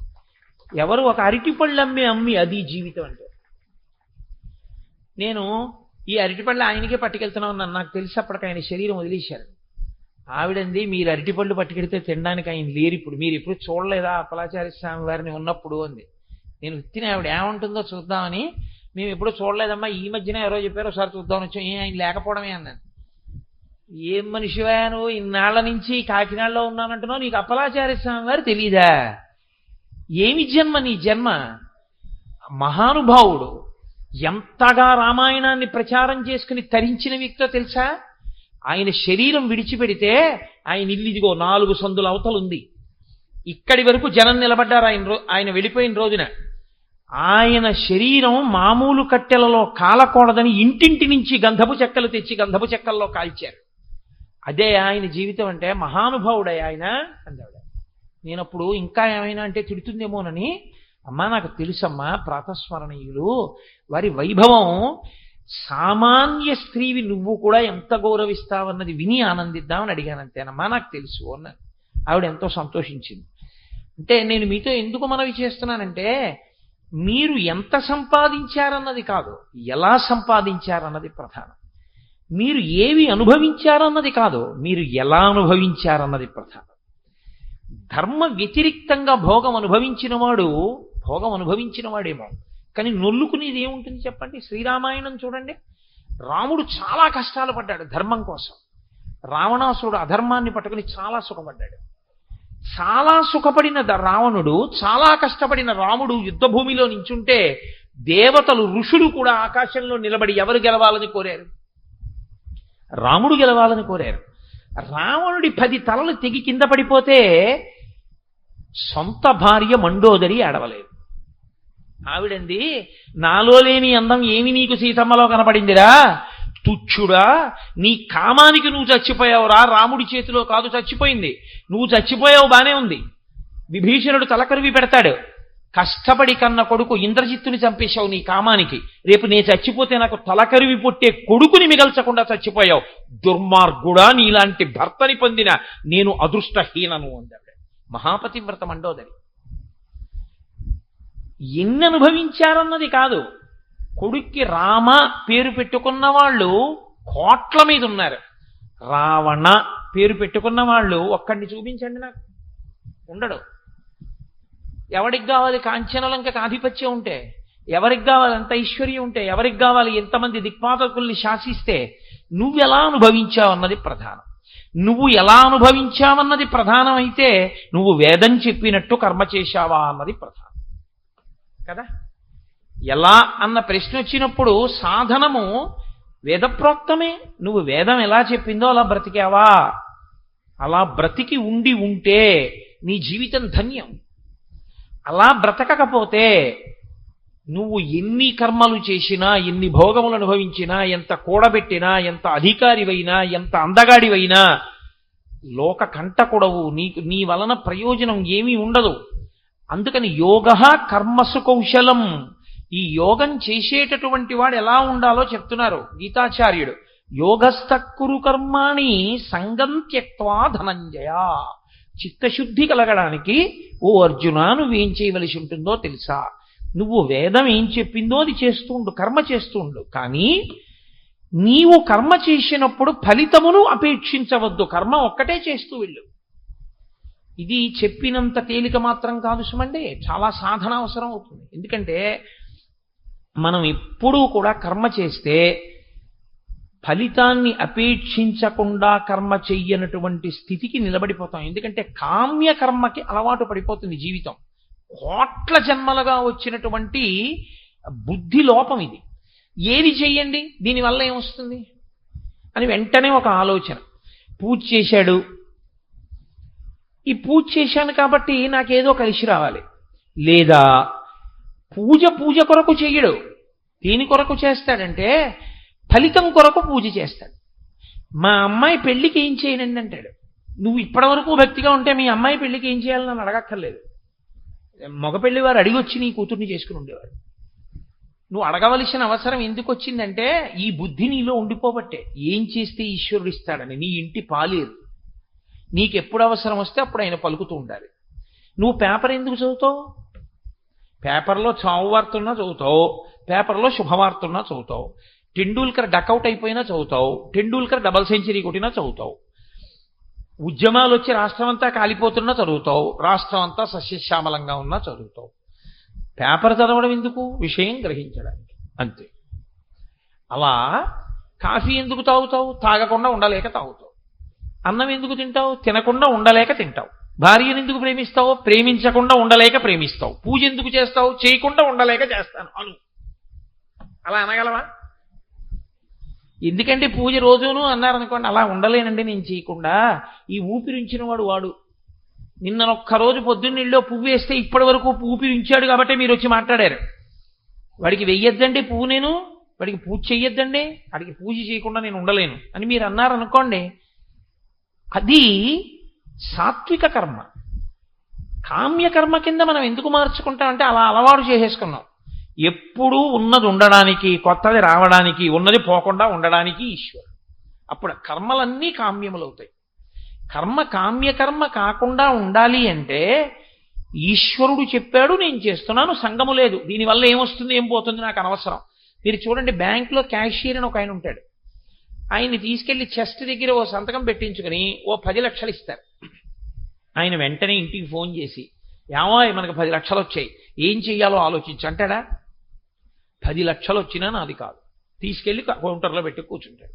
ఎవరు ఒక అరటిపళ్ళు అమ్మి అది జీవితం అంటే. నేను ఈ అరటిపళ్ళు ఆయనకే పట్టుకెళ్తున్నాను, నాకు తెలిసి అప్పటికి ఆయన శరీరం వదిలేశారు. ఆవిడంది, మీరు అరటిపళ్ళు పట్టుకెడితే తినడానికి ఆయన లేరు ఇప్పుడు, మీరు ఎప్పుడు చూడలేదా అప్పలాచార్య స్వామి వారిని ఉన్నప్పుడు అంది. నేను విత్తిన ఆవిడ ఏమంటుందో చూద్దామని, మేము ఎప్పుడు చూడలేదమ్మా, ఈ మధ్యన ఎవరో చెప్పారో ఒకసారి చూద్దామని వచ్చాం, ఆయన లేకపోవడమే అన్నాను. ఏం మనిషివా నువ్వు, ఇన్నాళ్ల నుంచి కాకినాడలో ఉన్నానంటున్నావు, నీకు అప్పలాచార్య స్వామి వారు తెలీదా? ఏమి జన్మ నీ జన్మ? మహానుభావుడు, ఎంతగా రామాయణాన్ని ప్రచారం చేసుకుని తరించిన వ్యక్తో తెలుసా? ఆయన శరీరం విడిచిపెడితే ఆయన ఇల్లు ఇదిగో 4 సందుల అవతలుంది, ఇక్కడి వరకు జనం నిలబడ్డారు ఆయన వెళ్ళిపోయిన రోజున. ఆయన శరీరం మామూలు కట్టెలలో కాలకూడదని ఇంటింటి నుంచి గంధపు చెక్కలు తెచ్చి గంధపు చెక్కల్లో కాల్చారు. అదే ఆయన జీవితం అంటే. మహానుభావుడే ఆయన అందావిడ. నేనప్పుడు ఇంకా ఏమైనా అంటే తిడుతుందేమోనని, అమ్మా నాకు తెలుసమ్మా, ప్రాతస్మరణీయులు వారి వైభవం సామాన్య స్త్రీవి నువ్వు కూడా ఎంత గౌరవిస్తావన్నది విని ఆనందిద్దామని అడిగాను, అంతేనమ్మా నాకు తెలుసు అన్నాను. ఆవిడ ఎంతో సంతోషించింది. అంటే నేను మీతో ఎందుకు మనవి చేస్తున్నానంటే, మీరు ఎంత సంపాదించారన్నది కాదు, ఎలా సంపాదించారన్నది ప్రధానం. మీరు ఏవి అనుభవించారన్నది కాదు, మీరు ఎలా అనుభవించారన్నది ప్రధానం. ధర్మ వ్యతిరిక్తంగా భోగం అనుభవించిన వాడేమో, కానీ నొల్లుకునేది ఏముంటుంది చెప్పండి? శ్రీరామాయణం చూడండి, రాముడు చాలా కష్టాలు పడ్డాడు ధర్మం కోసం. రావణాసురుడు అధర్మాన్ని పట్టుకుని చాలా సుఖపడ్డాడు. చాలా సుఖపడిన రావణుడు, చాలా కష్టపడిన రాముడు యుద్ధభూమిలో నించుంటే దేవతలు ఋషులు కూడా ఆకాశంలో నిలబడి ఎవరు గెలవాలని కోరారు? రాముడు గెలవాలని కోరారు. రావణుడి 10 తలలు తెగి కింద పడిపోతే సొంత భార్య మండోదరి ఆడవలేదు. ఆవిడంది, నాలో లేని అందం ఏమి నీకు సీతమ్మలో కనపడిందిరా తుచ్చుడా, నీ కామానికి నువ్వు చచ్చిపోయావురా, రాముడి చేతిలో కాదు చచ్చిపోయింది, నువ్వు చచ్చిపోయావు బానే ఉంది. విభీషణుడు తలకరివి పెడతాడు, కష్టపడి కన్న కొడుకు ఇంద్రజిత్తుని చంపేశావు నీ కామానికి, రేపు నేను చచ్చిపోతే నాకు తలకరివి పొట్టే కొడుకుని మిగల్చకుండా చచ్చిపోయావు, దుర్మార్గుడా, నీలాంటి భర్తని పొందిన నేను అదృష్టహీనను అందాడు. మహాపతివ్రత మండోదరి. ఎన్ని అనుభవించారన్నది కాదు, కొడుక్కి రామ పేరు పెట్టుకున్న వాళ్ళు కోట్ల మీద ఉన్నారు. రావణ పేరు పెట్టుకున్న వాళ్ళు ఒక్కడిని చూపించండి నాకు, ఉండడు. ఎవరికి కావాలి కాంచనలంకకు ఆధిపత్యం ఉంటే, ఎవరికి కావాలి అంత ఐశ్వర్యం ఉంటే, ఎవరికి కావాలి ఎంతమంది దిక్పాలకుల్ని శాసిస్తే, నువ్వెలా అనుభవించావన్నది ప్రధానం. నువ్వు ఎలా అనుభవించావన్నది ప్రధానం అయితే నువ్వు వేదం చెప్పినట్టు కర్మ చేశావా అన్నది ప్రధానం కదా. ఎలా అన్న ప్రశ్న వచ్చినప్పుడు సాధనము వేదప్రోక్తమే. నువ్వు వేదం ఎలా చెప్పిందో అలా బ్రతికావా? అలా బ్రతికి ఉంటే నీ జీవితం ధన్యం. అలా బ్రతకకపోతే నువ్వు ఎన్ని కర్మలు చేసినా, ఎన్ని భోగములు అనుభవించినా, ఎంత కూడబెట్టినా, ఎంత అధికారివైనా, ఎంత అందగాడివైనా లోక కంటకుడవు. నీ వలన ప్రయోజనం ఏమీ ఉండదు. అందుకని యోగః కర్మసు కౌశలం. ఈ యోగం చేసేటటువంటి వాడు ఎలా ఉండాలో చెప్తున్నారు గీతాచార్యుడు. యోగస్థకురు కర్మాణి సంగం త్యక్త్వా ధనంజయ. చిత్తశుద్ధి కలగడానికి ఓ అర్జున నువ్వేం చేయవలసి ఉంటుందో తెలుసా? నువ్వు వేదం ఏం చెప్పిందో అది చేస్తూ ఉండు, కర్మ చేస్తూ ఉండు. కానీ నీవు కర్మ చేసినప్పుడు ఫలితమును అపేక్షించవద్దు, కర్మ ఒక్కటే చేస్తూ వెళ్ళు. ఇది చెప్పినంత తేలిక మాత్రం కాదు సుమండి, చాలా సాధన అవసరం అవుతుంది. ఎందుకంటే మనం ఎప్పుడూ కూడా కర్మ చేస్తే ఫలితాన్ని అపేక్షించకుండా కర్మ చెయ్యనటువంటి స్థితికి నిలబడిపోతాం. ఎందుకంటే కామ్య కర్మకి అలవాటు పడిపోతుంది జీవితం. కోట్ల జన్మలుగా వచ్చినటువంటి బుద్ధి లోపం ఇది. ఏది చెయ్యండి, దీనివల్ల ఏమొస్తుంది అని వెంటనే ఒక ఆలోచన. పూజ చేశాడు, ఈ పూజ చేశాను కాబట్టి నాకేదో కలిసి రావాలి. లేదా పూజ కొరకు చెయ్యడు. దేని కొరకు చేస్తాడంటే ఫలితం కొరకు పూజ చేస్తాడు. మా అమ్మాయి పెళ్లికి ఏం చేయనండి అంటాడు. నువ్వు ఇప్పటివరకు భక్తిగా ఉంటే మీ అమ్మాయి పెళ్లికి ఏం చేయాలని నన్ను అడగక్కర్లేదు. మగ పెళ్లి వారు అడిగొచ్చి నీ కూతుర్ని చేసుకుని ఉండేవారు. నువ్వు అడగవలసిన అవసరం ఎందుకు వచ్చిందంటే ఈ బుద్ధి నీలో ఉండిపోబట్టే. ఏం చేస్తే ఈశ్వరుడు ఇస్తాడని. నీ ఇంటి పాలేరు. నీకెప్పుడు అవసరం వస్తే అప్పుడు ఆయన పలుకుతూ ఉండాలి. నువ్వు పేపర్ ఎందుకు చదువుతావు? పేపర్లో చావు వార్త ఉన్నా చదువుతావు, పేపర్లో శుభవార్త ఉన్నా చదువుతావు. టెండూల్కర్ డకౌట్ అయిపోయినా చదువుతావు, టెండూల్కర్ డబల్ సెంచరీ కొట్టినా చదువుతావు. ఉద్యమాలు వచ్చి రాష్ట్రం అంతా కాలిపోతున్నా చదువుతావు, రాష్ట్రం అంతా సస్యశ్యామలంగా ఉన్నా చదువుతావు. పేపర్ చదవడం ఎందుకు? విషయం గ్రహించడానికి, అంతే. అలా కాఫీ ఎందుకు తాగుతావు? తాగకుండా ఉండలేక తాగుతావు. అన్నం ఎందుకు తింటావు? తినకుండా ఉండలేక తింటావు. భార్యను ఎందుకు ప్రేమిస్తావు? ప్రేమించకుండా ఉండలేక ప్రేమిస్తావు. పూజ ఎందుకు చేస్తావు? చేయకుండా ఉండలేక చేస్తాను అను. అలా అనగలవా? ఎందుకంటే పూజ రోజును అన్నారనుకోండి, అలా ఉండలేనండి నేను చేయకుండా. ఈ ఊపిరించిన వాడు నిన్నొక్కరోజు పొద్దున్నీళ్ళలో పువ్వు వేస్తే ఇప్పటి వరకు ఊపిరించాడు కాబట్టి మీరు వచ్చి మాట్లాడారు. వాడికి వెయ్యొద్దండి పువ్వు, నేను వాడికి పూజ చెయ్యొద్దండి, వాడికి పూజ చేయకుండా నేను ఉండలేను అని మీరు అన్నారనుకోండి, అది సాత్విక కర్మ. కామ్యకర్మ కింద మనం ఎందుకు మార్చుకుంటామంటే అలా అలవాటు చేసేసుకున్నాం. ఎప్పుడూ ఉన్నది ఉండడానికి, కొత్తది రావడానికి, ఉన్నది పోకుండా ఉండడానికి ఈశ్వరుడు. అప్పుడు కర్మలన్నీ కామ్యములవుతాయి. కర్మ కామ్యకర్మ కాకుండా ఉండాలి అంటే ఈశ్వరుడు చెప్పాడు, నేను చేస్తున్నాను, సంగము లేదు. దీనివల్ల ఏమొస్తుంది ఏం పోతుంది నాకు అనవసరం. మీరు చూడండి, బ్యాంకులో క్యాషియర్ అని ఒక ఆయన ఉంటాడు. ఆయన్ని తీసుకెళ్లి చెస్ట్ దగ్గర ఓ సంతకం పెట్టించుకుని ఓ 10 లక్షలు ఇస్తారు. ఆయన వెంటనే ఇంటికి ఫోన్ చేసి, ఏమో మనకు 10 లక్షలు వచ్చాయి, ఏం చెయ్యాలో ఆలోచించి అంటాడా? 10 లక్షలు వచ్చినా నాది కాదు, తీసుకెళ్లి కౌంటర్లో పెట్టి కూర్చుంటాడు.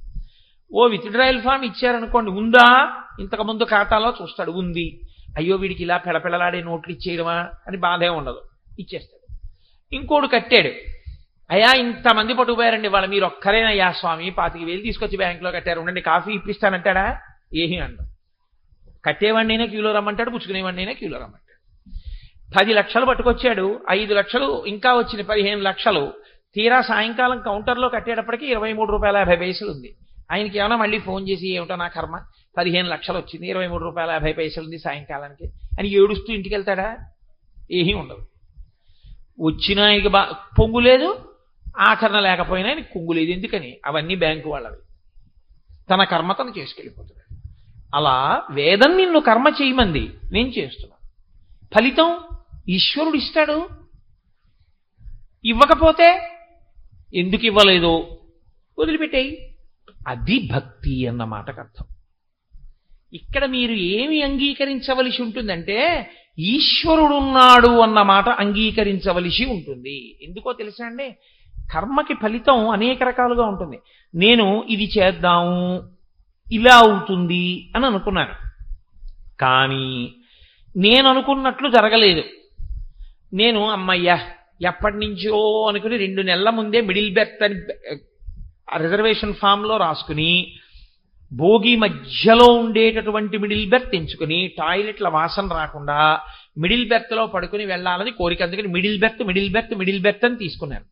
ఓ విత్డ్రాయల్ ఫామ్ ఇచ్చారనుకోండి, ఉందా? ఇంతకుముందు ఖాతాలో చూస్తాడు, ఉంది. అయ్యో వీడికి ఇలా పెడపెడలాడే నోట్లు ఇచ్చేయడమా అని బాధే ఉండదు, ఇచ్చేస్తాడు. ఇంకోడు కట్టాడు, అయ్యా ఇంతమంది పట్టుకుపోయారండి వాళ్ళు, మీరు ఒక్కరేనయ్యా స్వామి, 25,000 తీసుకొచ్చి బ్యాంకులో కట్టారు, ఉండండి కాఫీ ఇప్పిస్తానంటాడా? ఏమీ అంటాడు. కట్టేవాడినైనా క్యూలో రమ్మంటాడు, పుచ్చుకునేవాడినైనా క్యూలో రమ్మంటాడు. 10 లక్షలు పట్టుకొచ్చాడు, 5 లక్షలు ఇంకా వచ్చిన 15 లక్షలు. తీరా సాయంకాలం కౌంటర్లో కట్టేటప్పటికి 23 రూపాయల 50 పైసలు ఉంది. ఆయనకి ఏమైనా మళ్ళీ ఫోన్ చేసి, ఏమిటో నా కర్మ, 15 లక్షలు వచ్చింది, 23 రూపాయల 50 పైసలు ఉంది సాయంకాలానికి అని ఏడుస్తూ ఇంటికి వెళ్తాడా? ఏమీ ఉండదు. వచ్చినా ఆయనకి పొంగు లేదు, ఆచరణ లేకపోయినా ఆయనకి కుంగు లేదు. ఎందుకని? అవన్నీ బ్యాంకు వాళ్ళవి. తన కర్మ తను చేసుకెళ్ళిపోతున్నాడు. అలా వేదం నిన్ను కర్మ చేయమంది, నేను చేస్తున్నాను. ఫలితం ఈశ్వరుడు ఇస్తాడు. ఇవ్వకపోతే ఎందుకు ఇవ్వలేదో వదిలిపెట్టేయి. అది భక్తి అన్న మాటకు అర్థం. ఇక్కడ మీరు ఏమి అంగీకరించవలసి ఉంటుందంటే ఈశ్వరుడున్నాడు అన్న మాట అంగీకరించవలసి ఉంటుంది. ఎందుకో తెలుసా అండి? కర్మకి ఫలితం అనేక రకాలుగా ఉంటుంది. నేను ఇది చేద్దాము, ఇలా అవుతుంది అని అనుకున్నాను, కానీ నేను అనుకున్నట్లు జరగలేదు. నేను అమ్మయ్యా ఎప్పటి నుంచో అనుకుని 2 నెలల ముందే మిడిల్ బెర్త్ అని రిజర్వేషన్ ఫామ్లో రాసుకుని, భోగి మధ్యలో ఉండేటటువంటి మిడిల్ బెర్త్ ఎంచుకుని, టాయిలెట్ల వాసన రాకుండా మిడిల్ బెర్త్లో పడుకుని వెళ్ళాలని కోరిక. అందుకని మిడిల్ బెర్త్ అని తీసుకున్నాను.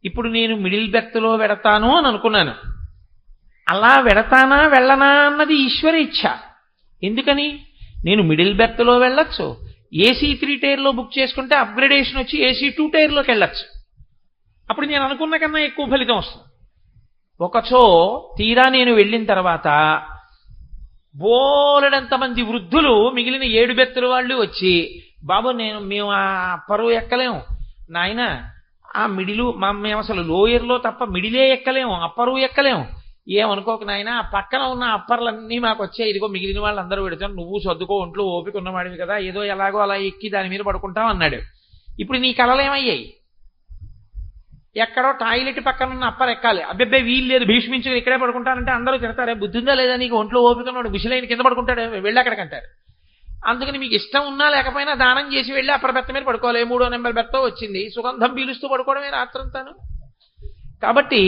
ఇప్పుడు నేను మిడిల్ బెర్త్లో వెడతాను అని అనుకున్నాను. అలా వెడతానా వెళ్ళనా అన్నది ఈశ్వర ఇచ్ఛ. ఎందుకని? నేను మిడిల్ బెర్త్లో వెళ్ళొచ్చు, ఏసీ 3 టైర్లో బుక్ చేసుకుంటే అప్గ్రేడేషన్ వచ్చి ఏసీ 2 టైర్లోకి వెళ్ళొచ్చు. అప్పుడు నేను అనుకున్న కన్నా ఎక్కువ ఫలితం వస్తుంది. ఒకచో తీరా నేను వెళ్ళిన తర్వాత బోలెడంతమంది వృద్ధులు మిగిలిన 7 బెర్తుల వాళ్ళు వచ్చి, బాబు మేము ఆ అప్పరు ఎక్కలేము నాయన, ఆ మిడిలు మేము అసలు లోయర్లో తప్ప మిడిలే ఎక్కలేము, అప్పరు ఎక్కలేము, ఏమనుకోక నాయన, ఆ పక్కన ఉన్న అప్పర్లన్నీ మాకు వచ్చాయి, ఇదిగో మిగిలిన వాళ్ళందరూ పెడతాను, నువ్వు సర్దుకో, ఒంట్లో ఓపిక ఉన్నవాడివి కదా, ఏదో ఎలాగో అలా ఎక్కి దాని మీద పడుకుంటాం అన్నాడు. ఇప్పుడు నీ కలలేమయ్యాయి? ఎక్కడో టాయిలెట్ పక్కన ఉన్న అప్పర్ ఎక్కాలి, అబ్బెబ్బే వీలు లేదు, భీష్మించుకుని ఇక్కడే పడుకుంటానంటే అందరూ తిడతారే, బుద్ధిందా లేదా నీకు, ఒంట్లో ఓపిక ఉన్నాడు, విషలైన కింద పడుకుంటాడు, వెళ్ళి అక్కడికంటారు. అందుకని మీకు ఇష్టం ఉన్నా లేకపోయినా దానం చేసి వెళ్ళి అప్పర్ బెత్త మీద పడుకోవాలి. 3వ నెంబర్ బెత్త వచ్చింది, సుగంధం పీలుస్తూ పడుకోవడమే రాత్రంతాను. కాబట్టి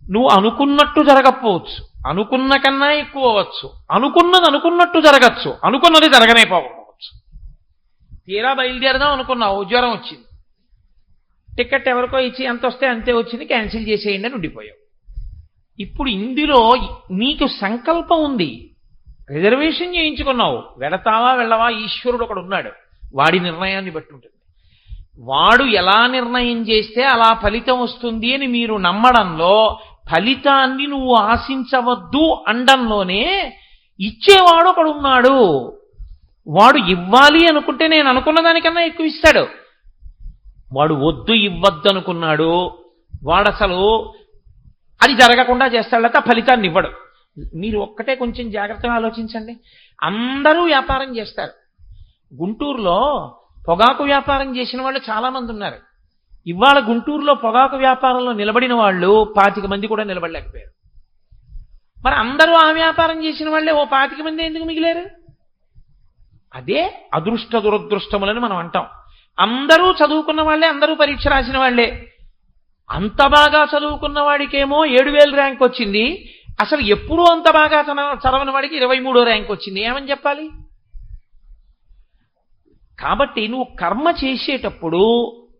నువ్వు అనుకున్నట్టు జరగకపోవచ్చు, అనుకున్న కన్నా ఎక్కువ అవ్వచ్చు, అనుకున్నది అనుకున్నట్టు జరగచ్చు, అనుకున్నది జరగనైపోవచ్చు. తీరా బయలుదేరదాం అనుకున్నావు, జ్వరం వచ్చింది, టికెట్ ఎవరికో ఇచ్చి ఎంత వస్తే అంతే వచ్చింది, క్యాన్సిల్ చేసేయండి అని ఉండిపోయావు. ఇప్పుడు ఇందులో నీకు సంకల్పం ఉంది, రిజర్వేషన్ చేయించుకున్నావు, వెళతావా వెళ్ళవా ఈశ్వరుడు ఒకడు ఉన్నాడు, వాడి నిర్ణయాన్ని బట్టి ఉంటుంది. వాడు ఎలా నిర్ణయం చేస్తే అలా ఫలితం వస్తుంది అని మీరు నమ్మడంలో, ఫలితాన్ని నువ్వు ఆశించవద్దు అండంలోనే ఇచ్చేవాడు ఒకడు ఉన్నాడు. వాడు ఇవ్వాలి అనుకుంటే నేను అనుకున్న దానికన్నా ఎక్కువ ఇస్తాడు. వాడు వద్దు ఇవ్వద్దు అనుకున్నాడు, వాడు అసలు అది జరగకుండా చేస్తాడు, లేక ఫలితాన్ని ఇవ్వడు. మీరు ఒక్కటే కొంచెం జాగ్రత్తగా ఆలోచించండి. అందరూ వ్యాపారం చేస్తారు. గుంటూరులో పొగాకు వ్యాపారం చేసిన వాళ్ళు చాలా మంది ఉన్నారు. ఇవాళ గుంటూరులో పొగాకు వ్యాపారంలో నిలబడిన వాళ్ళు 25 మంది కూడా నిలబడలేకపోయారు. మరి అందరూ ఆ వ్యాపారం చేసిన వాళ్ళే 25 మంది ఎందుకు మిగిలారు? అదే అదృష్ట దురదృష్టములని మనం అంటాం. అందరూ చదువుకున్న వాళ్ళే, అందరూ పరీక్ష రాసిన వాళ్ళే. అంత బాగా చదువుకున్న వాడికేమో 7000 ర్యాంక్ వచ్చింది, అసలు ఎప్పుడూ అంత బాగా చదవని వాడికి 23వ ర్యాంక్ వచ్చింది. ఏమని చెప్పాలి? కాబట్టి నువ్వు కర్మ చేసేటప్పుడు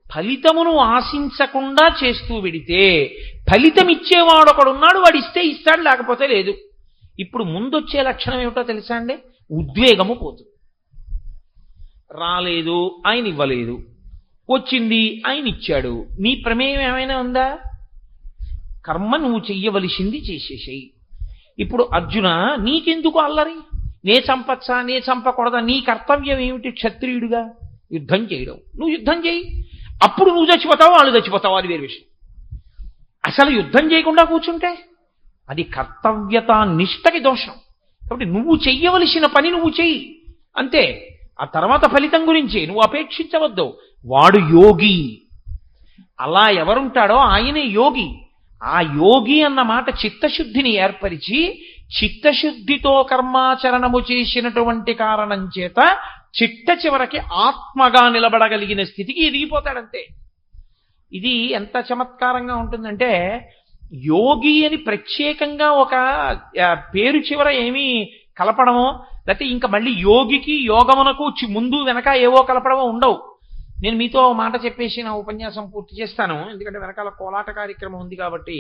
ఫలితమును ఆశించకుండా చేస్తూ వెడితే ఫలితం ఇచ్చేవాడు ఒకడున్నాడు, వాడు ఇస్తే ఇస్తాడు, లేకపోతే లేదు. ఇప్పుడు ముందొచ్చే లక్షణం ఏమిటో తెలుసా అండి? ఉద్వేగము పోతుంది. రాలేదు, ఆయన ఇవ్వలేదు, వచ్చింది, ఆయన ఇచ్చాడు, నీ ప్రమేయం ఏమైనా ఉందా? కర్మ నువ్వు చెయ్యవలసింది చేసేసేయి. ఇప్పుడు అర్జున, నీకెందుకు అల్లరి? నే చంపచ్చా, నే చంపకూడదా? నీ కర్తవ్యం ఏమిటి? క్షత్రియుడిగా యుద్ధం చేయడం. నువ్వు యుద్ధం చేయి, అప్పుడు నువ్వు చచ్చిపోతావు, వాళ్ళు చచ్చిపోతావు, అది వేరే విషయం. అసలు యుద్ధం చేయకుండా కూర్చుంటే అది కర్తవ్యత నిష్టకి దోషం. కాబట్టి నువ్వు చెయ్యవలసిన పని నువ్వు చెయ్యి అంతే. ఆ తర్వాత ఫలితం గురించి నువ్వు అపేక్షించవద్దు. వాడు యోగి. అలా ఎవరుంటాడో ఆయనే యోగి. ఆ యోగి అన్న మాట చిత్తశుద్ధిని ఏర్పరిచి, చిత్తశుద్ధితో కర్మాచరణము చేసినటువంటి కారణం చేత చిట్ట చివరికి ఆత్మగా నిలబడగలిగిన స్థితికి ఎదిగిపోతాడంతే. ఇది ఎంత చమత్కారంగా ఉంటుందంటే, యోగి అని ప్రత్యేకంగా ఒక పేరు చివర ఏమీ కలపడమో, లేకపోతే ఇంకా మళ్ళీ యోగికి యోగమునకు ముందు వెనక ఏవో కలపడమో ఉండవు. నేను మీతో మాట చెప్పేసి నా ఉపన్యాసం పూర్తి చేస్తాను, ఎందుకంటే వెనకాల కోలాట కార్యక్రమం ఉంది కాబట్టి.